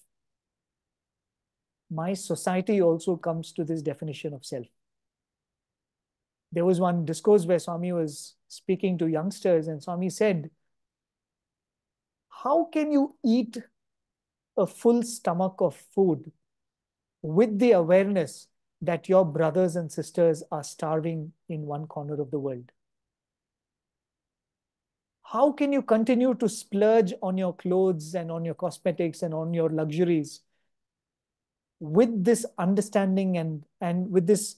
My society also comes to this definition of self. There was one discourse where Swami was speaking to youngsters, and Swami said, how can you eat a full stomach of food with the awareness that your brothers and sisters are starving in one corner of the world? How can you continue to splurge on your clothes and on your cosmetics and on your luxuries with this understanding and with this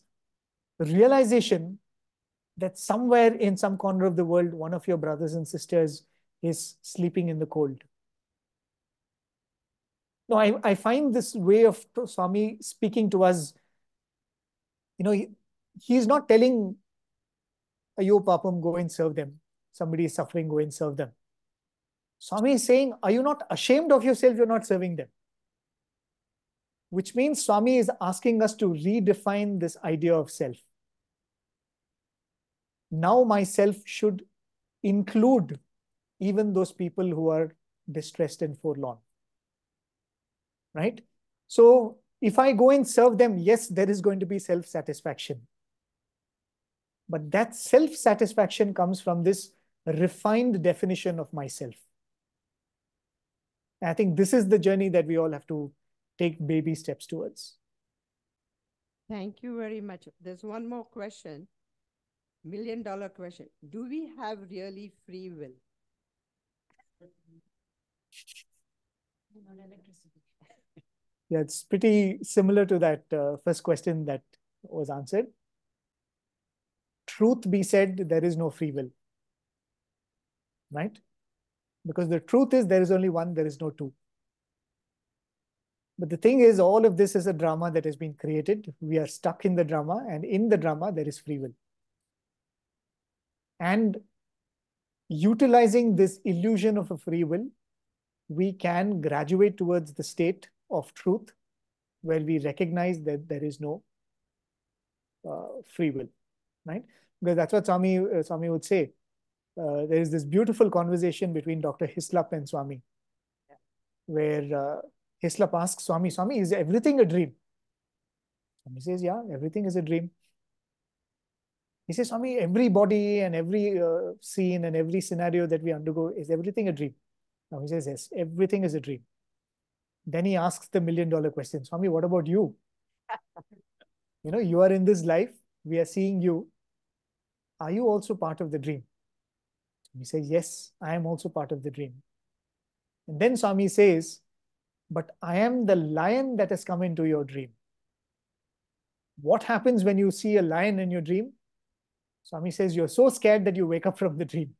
realization that somewhere in some corner of the world, one of your brothers and sisters is sleeping in the cold? No, I find this way of Swami speaking to us, he's not telling, Ayo Papam, go and serve them. Somebody is suffering, go and serve them. Swami is saying, are you not ashamed of yourself? You're not serving them. Which means Swami is asking us to redefine this idea of self. Now myself should include even those people who are distressed and forlorn. Right? So if I go and serve them, yes, there is going to be self-satisfaction. But that self-satisfaction comes from this refined definition of myself. And I think this is the journey that we all have to take baby steps towards. Thank you very much. There's one more question. $1,000,000 question. Do we have really free will? Yeah, it's pretty similar to that first question that was answered. Truth be said, there is no free will. Right? Because the truth is there is only one, there is no two. But the thing is, all of this is a drama that has been created. We are stuck in the drama, and in the drama, there is free will. And utilizing this illusion of a free will, we can graduate towards the state of truth where we recognize that there is no free will, right? Because that's what Swami would say. There is this beautiful conversation between Dr. Hislop and Swami, where Hislop asks Swami, Swami, is everything a dream? Swami says, yeah, everything is a dream. He says, Swami, every body and every scene and every scenario that we undergo, is everything a dream? Swami says, yes, everything is a dream. Then he asks the $1,000,000 question, Swami, what about you? You know, you are in this life, we are seeing you. Are you also part of the dream? He says, yes, I am also part of the dream. And then Swami says, but I am the lion that has come into your dream. What happens when you see a lion in your dream? Swami says, you're so scared that you wake up from the dream.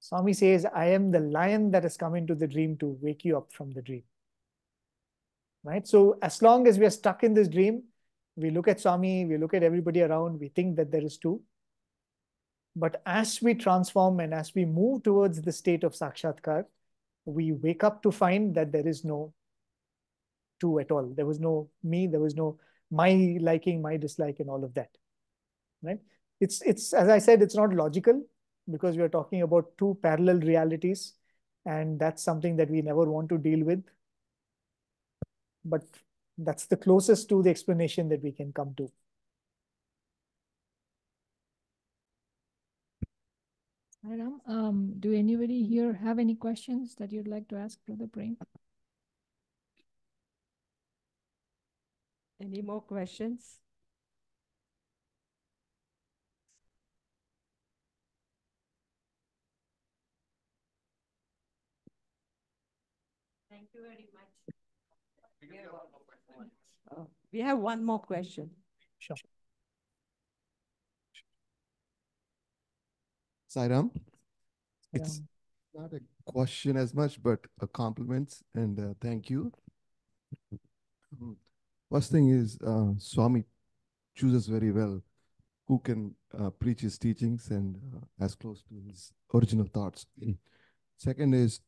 Swami says, I am the lion that has come into the dream to wake you up from the dream. Right? So as long as we are stuck in this dream, we look at Swami, we look at everybody around, we think that there is two. But as we transform and as we move towards the state of Sakshatkar, we wake up to find that there is no two at all. There was no me, there was no my liking, my dislike, and all of that. Right? It's as I said, it's not logical because we are talking about two parallel realities, and that's something that we never want to deal with. But that's the closest to the explanation that we can come to. Do anybody here have any questions that you'd like to ask Brother Prem? Any more questions? Thank you very much. We have one more question. Sure. Sairam, it's not a question as much, but a compliment and thank you. First thing is, Swami chooses very well who can preach his teachings and as close to his original thoughts. Second is,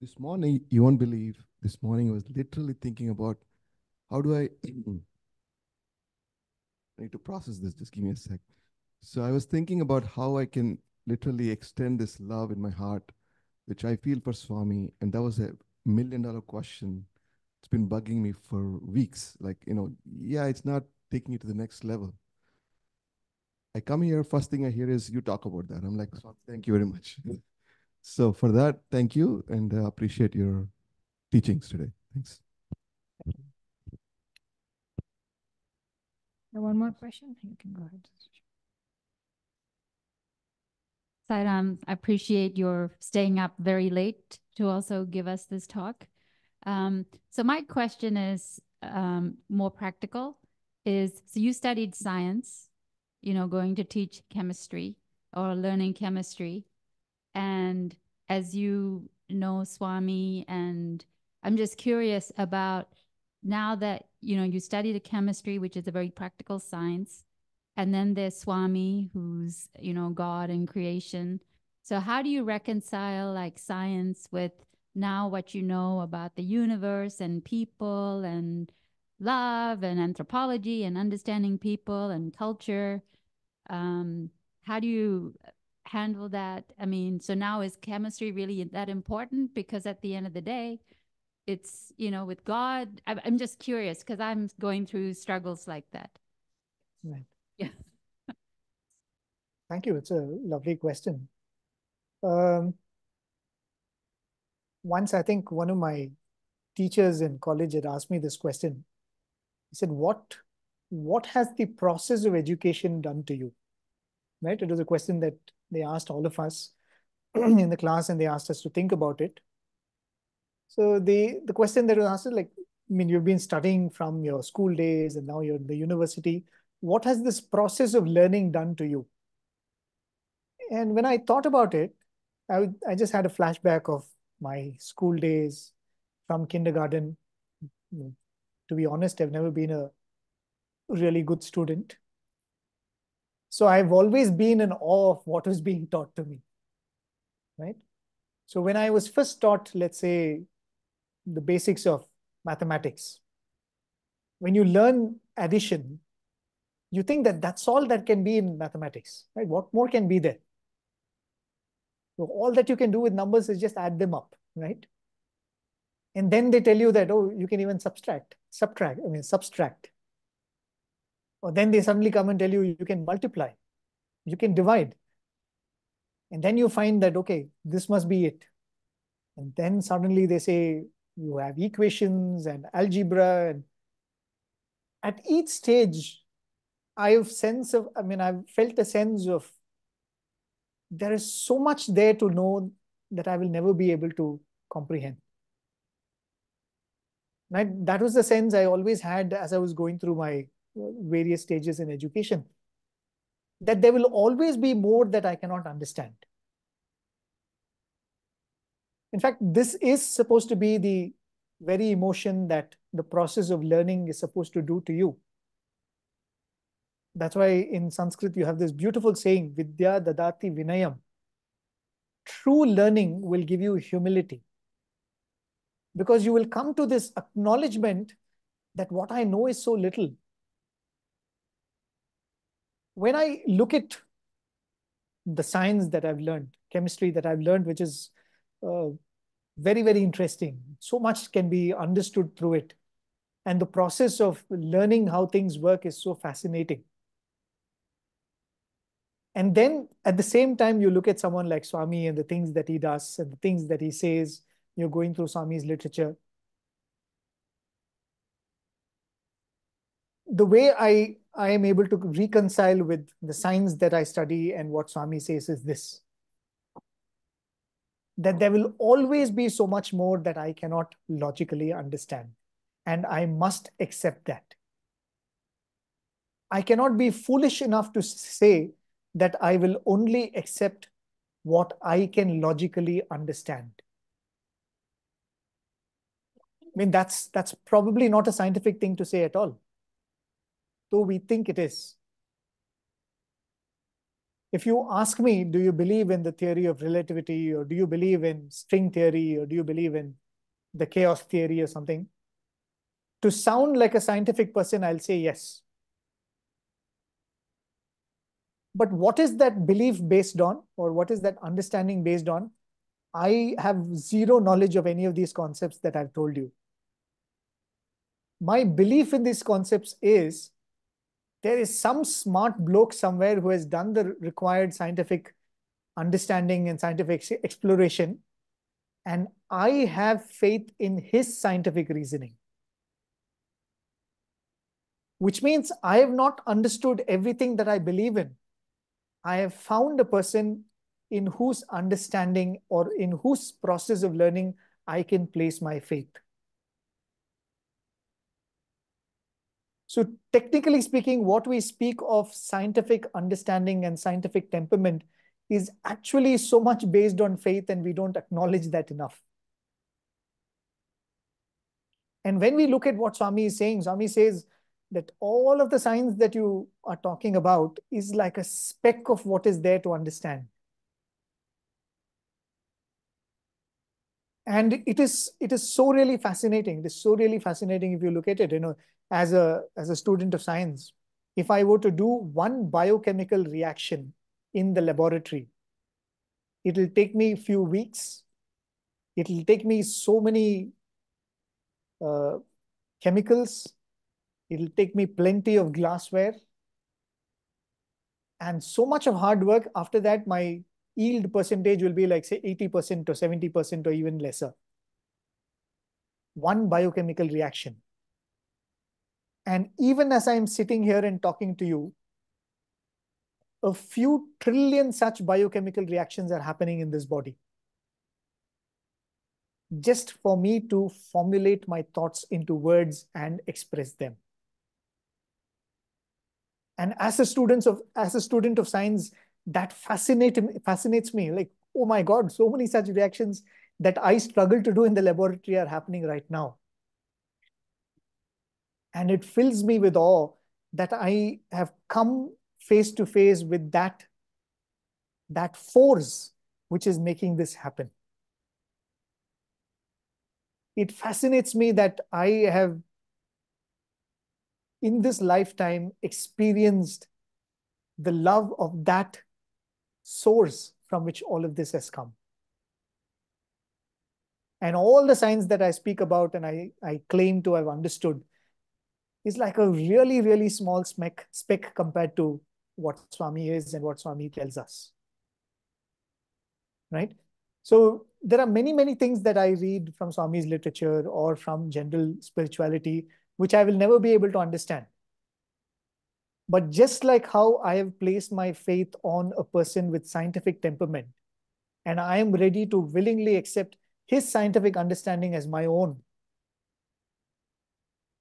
this morning, you won't believe, this morning I was literally thinking about how do I need to process this, just give me a sec. So I was thinking about how I can literally extend this love in my heart, which I feel for Swami. And that was $1,000,000 question. It's been bugging me for weeks. Like, yeah, it's not taking it to the next level. I come here, first thing I hear is you talk about that. I'm like, thank you very much. So for that, thank you. And I appreciate your teachings today. Thanks. One more question? You can go ahead. Sairam, I appreciate your staying up very late to also give us this talk. So my question is more practical. So you studied science, going to teach chemistry or learning chemistry. And as you know Swami, and I'm just curious about now that, you study the chemistry, which is a very practical science, and then there's Swami, who's, God and creation. So how do you reconcile like science with now what you know about the universe and people and love and anthropology and understanding people and culture? How do you handle that? I mean, so now is chemistry really that important? Because at the end of the day, it's, you know, with God, I'm just curious because I'm going through struggles like that. Right. Yeah. Thank you. It's a lovely question. Once I think one of my teachers in college had asked me this question. He said, what has the process of education done to you? Right? It was a question that they asked all of us in the class, and they asked us to think about it. So the question that was asked is like, I mean, you've been studying from your school days and now you're in the university. What has this process of learning done to you? And when I thought about it, I just had a flashback of my school days from kindergarten. To be honest, I've never been a really good student. So I've always been in awe of what was being taught to me, right? So when I was first taught, let's say, the basics of mathematics, when you learn addition, you think that that's all that can be in mathematics, right? What more can be there? So all that you can do with numbers is just add them up, right? And then they tell you that, oh, you can even subtract. Or then they suddenly come and tell you you can multiply, you can divide. And then you find that, okay, this must be it. And then suddenly they say you have equations and algebra. And at each stage, I've felt a sense of there is so much there to know that I will never be able to comprehend. Right? That was the sense I always had as I was going through my various stages in education, that there will always be more that I cannot understand. In fact, this is supposed to be the very emotion that the process of learning is supposed to do to you. That's why in Sanskrit you have this beautiful saying, Vidya dadati vinayam. True learning will give you humility. Because you will come to this acknowledgement that what I know is so little. When I look at the science that I've learned, chemistry that I've learned, which is very, very interesting. So much can be understood through it. And the process of learning how things work is so fascinating. And then at the same time, you look at someone like Swami and the things that he does and the things that he says. You're going through Swami's literature. The way I am able to reconcile with the science that I study and what Swami says is this, that there will always be so much more that I cannot logically understand. And I must accept that. I cannot be foolish enough to say that I will only accept what I can logically understand. I mean, that's probably not a scientific thing to say at all, though we think it is. If you ask me, do you believe in the theory of relativity, or do you believe in string theory, or do you believe in the chaos theory or something? To sound like a scientific person, I'll say yes. But what is that belief based on, or what is that understanding based on? I have zero knowledge of any of these concepts that I've told you. My belief in these concepts is there is some smart bloke somewhere who has done the required scientific understanding and scientific exploration, and I have faith in his scientific reasoning. Which means I have not understood everything that I believe in. I have found a person in whose understanding or in whose process of learning I can place my faith. So technically speaking, what we speak of scientific understanding and scientific temperament is actually so much based on faith, and we don't acknowledge that enough. And when we look at what Swami is saying, Swami says that all of the science that you are talking about is like a speck of what is there to understand. And it is so really fascinating. It is so really fascinating if you look at it, as a student of science. If I were to do one biochemical reaction in the laboratory, It'll take me a few weeks. It'll take me so many chemicals. It'll take me plenty of glassware and so much of hard work. After that, my yield percentage will be like, say, 80% or 70% or even lesser. One biochemical reaction. And even as I'm sitting here and talking to you, a few trillion such biochemical reactions are happening in this body. Just for me to formulate my thoughts into words and express them. And as a student of science, that fascinates me. Like, oh my God, so many such reactions that I struggle to do in the laboratory are happening right now. And it fills me with awe that I have come face to face with that force which is making this happen. It fascinates me that I have, in this lifetime, experienced the love of that source from which all of this has come. And all the science that I speak about and I claim to have understood is like a really, really small speck compared to what Swami is and what Swami tells us. Right? So there are many, many things that I read from Swami's literature or from general spirituality, which I will never be able to understand. But just like how I have placed my faith on a person with scientific temperament, and I am ready to willingly accept his scientific understanding as my own,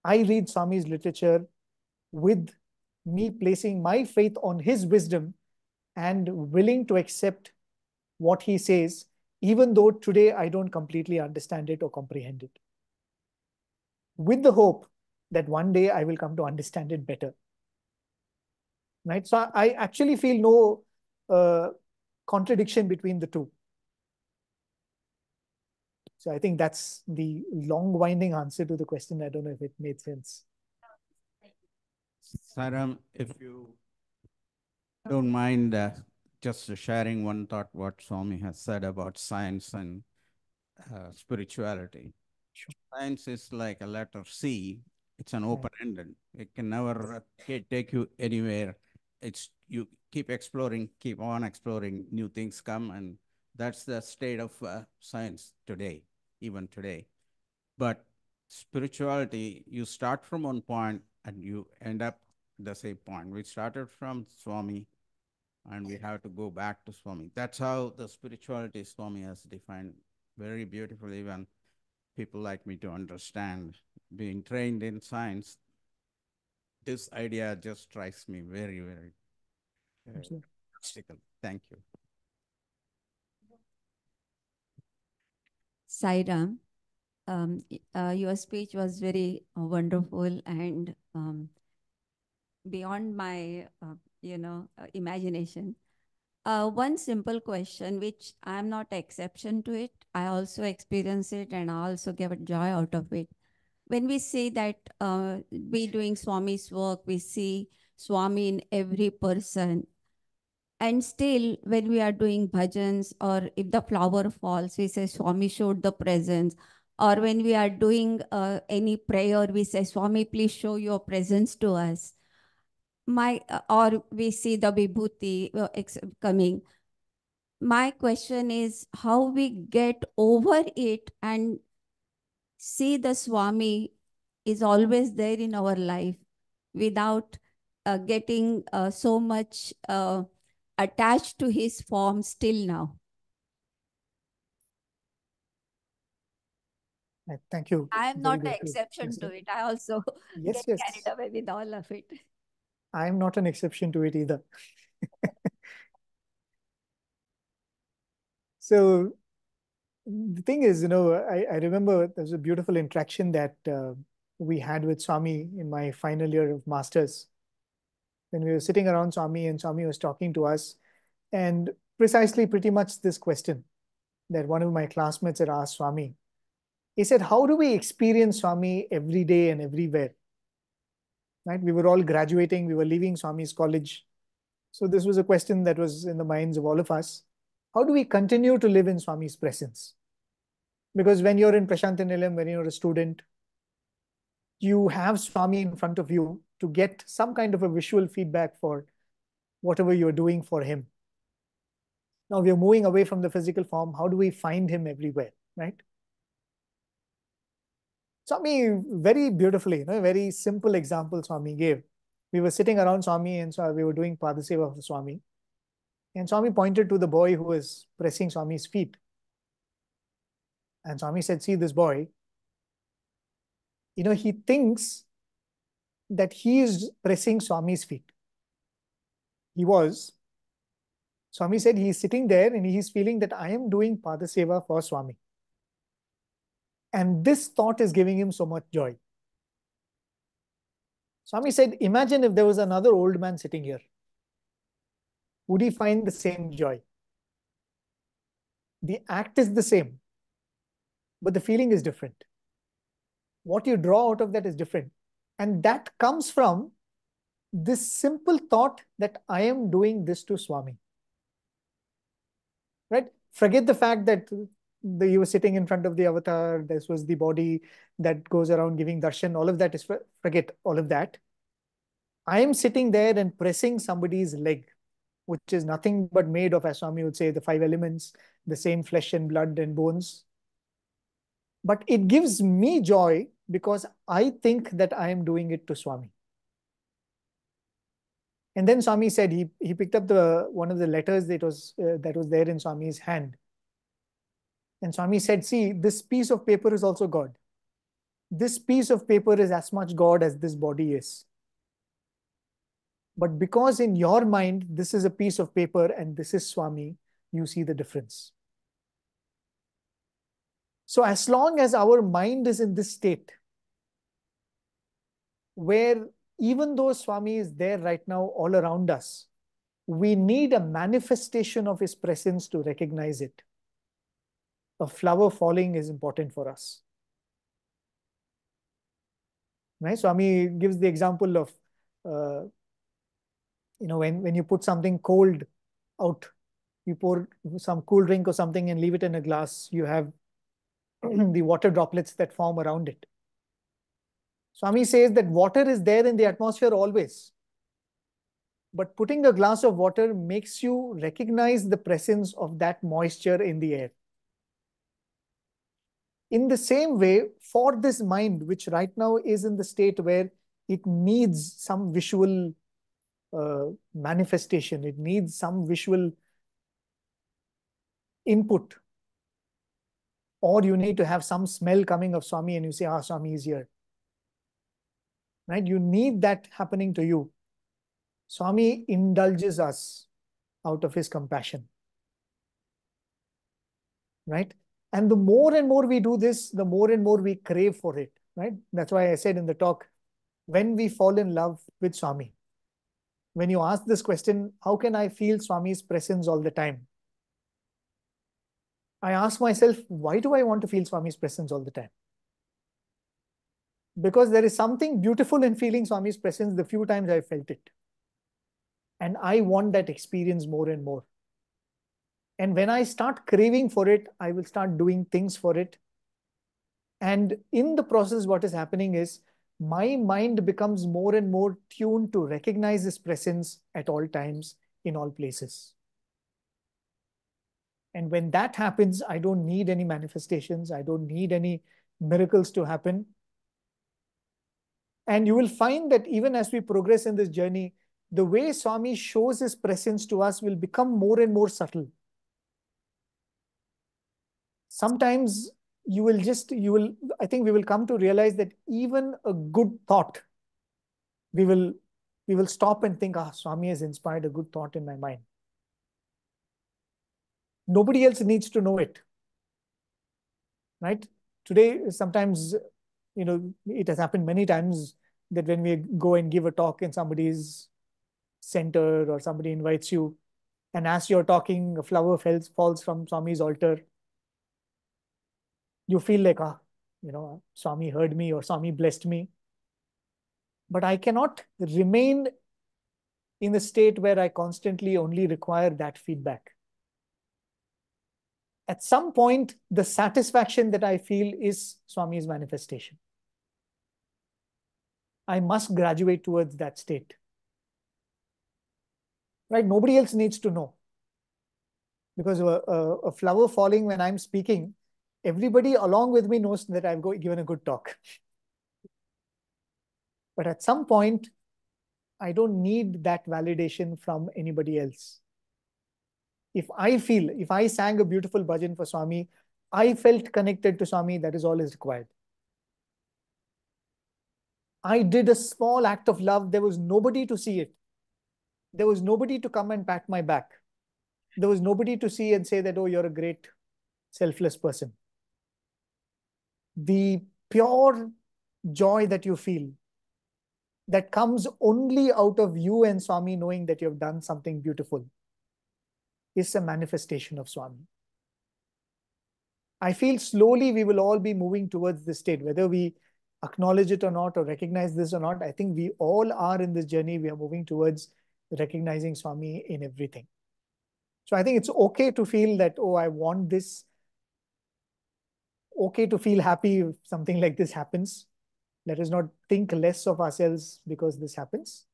I read Swami's literature with me placing my faith on his wisdom and willing to accept what he says, even though today I don't completely understand it or comprehend it, with the hope that one day I will come to understand it better. Right? So I actually feel no contradiction between the two. So I think that's the long winding answer to the question. I don't know if it made sense. Saram, if you don't mind just sharing one thought what Swami has said about science and spirituality. Sure. Science is like a letter C. It's an open-ended. It can never take you anywhere. It's you keep exploring, keep on exploring, new things come, and that's the state of science today, even today. But spirituality, you start from one point and you end up the same point. We started from Swami and we have to go back to Swami. That's how the spirituality Swami has defined very beautifully, even people like me to understand. Being trained in science, this idea just strikes me very, very practical. Thank you. Sairam, your speech was very wonderful and beyond my, imagination. One simple question, which I'm not exception to it. I also experience it and I also get joy out of it. When we say that we doing Swami's work, we see Swami in every person. And still, when we are doing bhajans or if the flower falls, we say Swami showed the presence. Or when we are doing any prayer, we say, Swami, please show your presence to us. Or we see the vibhuti coming. My question is how we get over it and see the Swami is always there in our life without getting so much attached to his form still now. Thank you. I am not an exception to it. I also get carried away with all of it. I am not an exception to it either. So the thing is, I remember there was a beautiful interaction that we had with Swami in my final year of masters. When we were sitting around Swami and Swami was talking to us, and precisely pretty much this question that one of my classmates had asked Swami. He said, how do we experience Swami every day and everywhere? Right? We were all graduating, we were leaving Swami's college. So this was a question that was in the minds of all of us. how do we continue to live in Swami's presence? Because when you're in Prashantinilayam, when you're a student, you have Swami in front of you to get some kind of a visual feedback for whatever you're doing for him. Now we are moving away from the physical form. How do we find him everywhere, right? Swami very beautifully, very simple example Swami gave. We were sitting around Swami and so we were doing Padaseva for Swami. And Swami pointed to the boy who was pressing Swami's feet. And Swami said, see this boy, he thinks that he is pressing Swami's feet. He was. Swami said he is sitting there and he is feeling that I am doing Padaseva for Swami. And this thought is giving him so much joy. Swami said, imagine if there was another old man sitting here. Would he find the same joy? The act is the same, but the feeling is different. What you draw out of that is different. And that comes from this simple thought that I am doing this to Swami. Right? Forget the fact that you were sitting in front of the avatar, this was the body that goes around giving darshan, all of that is, forget all of that. I am sitting there and pressing somebody's leg, which is nothing but made of, as Swami would say, the 5 elements, the same flesh and blood and bones. But it gives me joy because I think that I am doing it to Swami. And then Swami said he picked up one of the letters that was there in Swami's hand. And Swami said, see, this piece of paper is also God. This piece of paper is as much God as this body is. But because in your mind, this is a piece of paper and this is Swami, you see the difference. So as long as our mind is in this state, where even though Swami is there right now all around us, we need a manifestation of his presence to recognize it. A flower falling is important for us. Right? Swami gives the example of, when you put something cold out, you pour some cool drink or something and leave it in a glass, you have the water droplets that form around it. Swami says that water is there in the atmosphere always. But putting a glass of water makes you recognize the presence of that moisture in the air. In the same way, for this mind, which right now is in the state where it needs some visual manifestation, it needs some visual input, or you need to have some smell coming of Swami and you say, Swami is here. Right? You need that happening to you. Swami indulges us out of his compassion. Right? And the more and more we do this, the more and more we crave for it. Right? That's why I said in the talk, when we fall in love with Swami, when you ask this question, how can I feel Swami's presence all the time? I ask myself, why do I want to feel Swami's presence all the time? Because there is something beautiful in feeling Swami's presence the few times I felt it. And I want that experience more and more. And when I start craving for it, I will start doing things for it. And in the process, what is happening is my mind becomes more and more tuned to recognize his presence at all times, in all places. And when that happens, I don't need any manifestations. I don't need any miracles to happen. And you will find that even as we progress in this journey, the way Swami shows his presence to us will become more and more subtle. Sometimes I think we will come to realize that even a good thought, we will stop and think, Swami has inspired a good thought in my mind. Nobody else needs to know it. Right? Today, sometimes, it has happened many times that when we go and give a talk in somebody's center or somebody invites you, and as you're talking, a flower falls from Swami's altar, you feel like, Swami heard me or Swami blessed me. But I cannot remain in a state where I constantly only require that feedback. At some point, the satisfaction that I feel is Swami's manifestation. I must graduate towards that state. Right? Nobody else needs to know. Because a flower falling when I'm speaking, everybody along with me knows that I've given a good talk. But at some point, I don't need that validation from anybody else. If I sang a beautiful bhajan for Swami, I felt connected to Swami, that is all is required. I did a small act of love. There was nobody to see it. There was nobody to come and pat my back. There was nobody to see and say that, oh, you're a great selfless person. The pure joy that you feel, that comes only out of you and Swami knowing that you have done something beautiful, is a manifestation of Swami. I feel slowly we will all be moving towards this state, whether we acknowledge it or not, or recognize this or not. I think we all are in this journey. We are moving towards recognizing Swami in everything. So I think it's okay to feel that, oh, I want this. Okay to feel happy if something like this happens. Let us not think less of ourselves because this happens.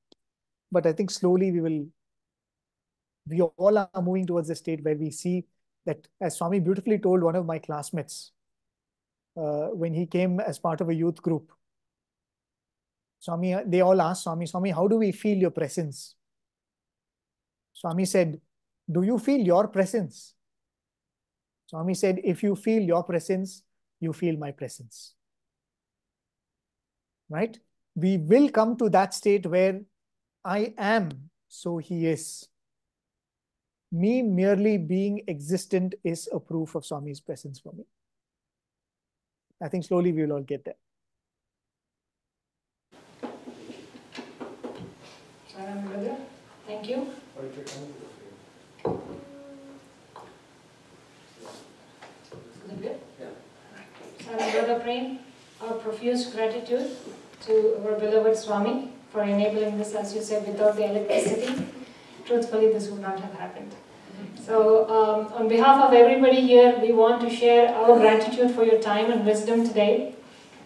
But I think slowly we all are moving towards a state where we see that, as Swami beautifully told one of my classmates, when he came as part of a youth group, Swami, they all asked Swami, how do we feel your presence? Swami said, do you feel your presence? Swami said, if you feel your presence, you feel my presence. Right? We will come to that state where I am, so he is. Me merely being existent is a proof of Swami's presence for me. I think slowly we will all get there. Brother, thank you. Brother Prem, our profuse gratitude to our beloved Swami for enabling this, as you said, without the electricity. Truthfully, this would not have happened. So, on behalf of everybody here, we want to share our gratitude for your time and wisdom today.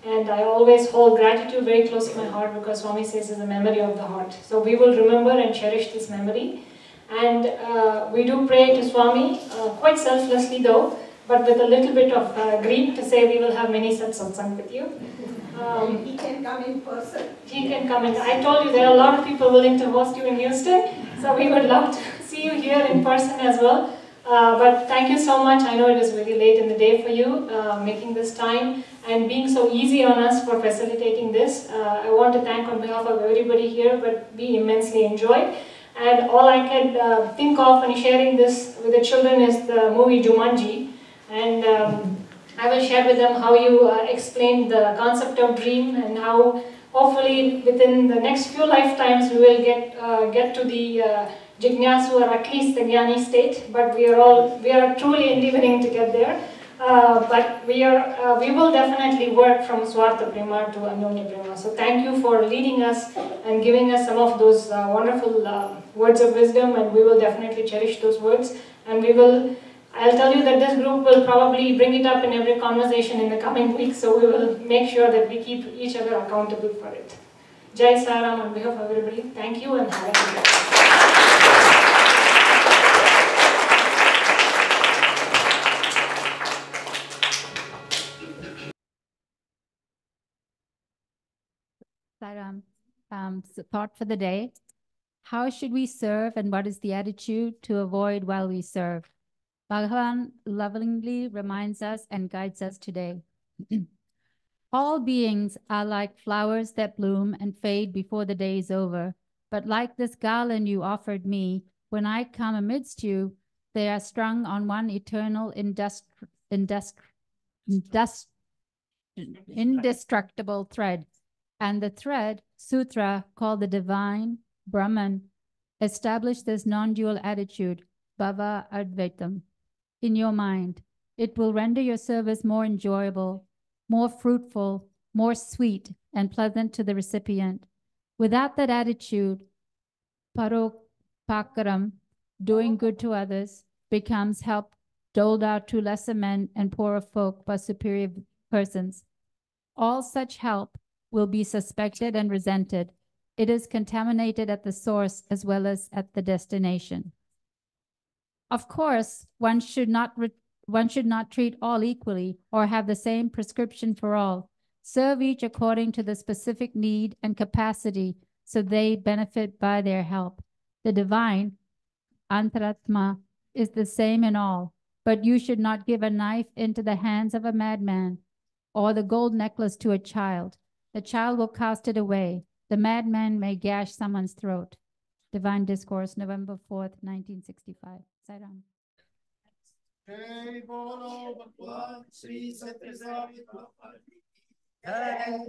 And I always hold gratitude very close to my heart because Swami says it's a memory of the heart. So we will remember and cherish this memory. And we do pray to Swami, quite selflessly though, but with a little bit of greed to say we will have many such satsang with you. He can come in person. He can come in. I told you there are a lot of people willing to host you in Houston, so we would love to see you here in person as well. But thank you so much. I know it is very late in the day for you, making this time and being so easy on us for facilitating this. I want to thank on behalf of everybody here, but we immensely enjoyed. And all I can think of when sharing this with the children is the movie Jumanji. And I will share with them how you explained the concept of dream and how hopefully within the next few lifetimes we will get to the Jignasu or at least the Jnani state. But we are truly endeavoring to get there. But we will definitely work from Swartha Prema to Anyonya Prema. So thank you for leading us and giving us some of those wonderful words of wisdom, and we will definitely cherish those words. And I'll tell you that this group will probably bring it up in every conversation in the coming weeks, so we will make sure that we keep each other accountable for it. Jai Saram on behalf of everybody. Thank you and have a good day. So thought for the day. How should we serve and what is the attitude to avoid while we serve? Bhajan lovingly reminds us and guides us today. All beings are like flowers that bloom and fade before the day is over. But like this garland you offered me, when I come amidst you, they are strung on one eternal indestructible thread. And the thread, sutra, called the divine Brahman, established this non-dual attitude, Bhava Advaitam, in your mind. It will render your service more enjoyable, more fruitful, more sweet, and pleasant to the recipient. Without that attitude, Paropakaram, doing good to others, becomes help doled out to lesser men and poorer folk by superior persons. All such help will be suspected and resented. It is contaminated at the source as well as at the destination. Of course, one should not treat all equally or have the same prescription for all. Serve each according to the specific need and capacity so they benefit by their help. The divine, Antaratma, is the same in all, but you should not give a knife into the hands of a madman or the gold necklace to a child. The child will cast it away. The madman may gash someone's throat. Divine Discourse, November 4th, 1965. Sairam. Jai Bolo Bhagwan Sri Sathya Sai Baba Ki Jai.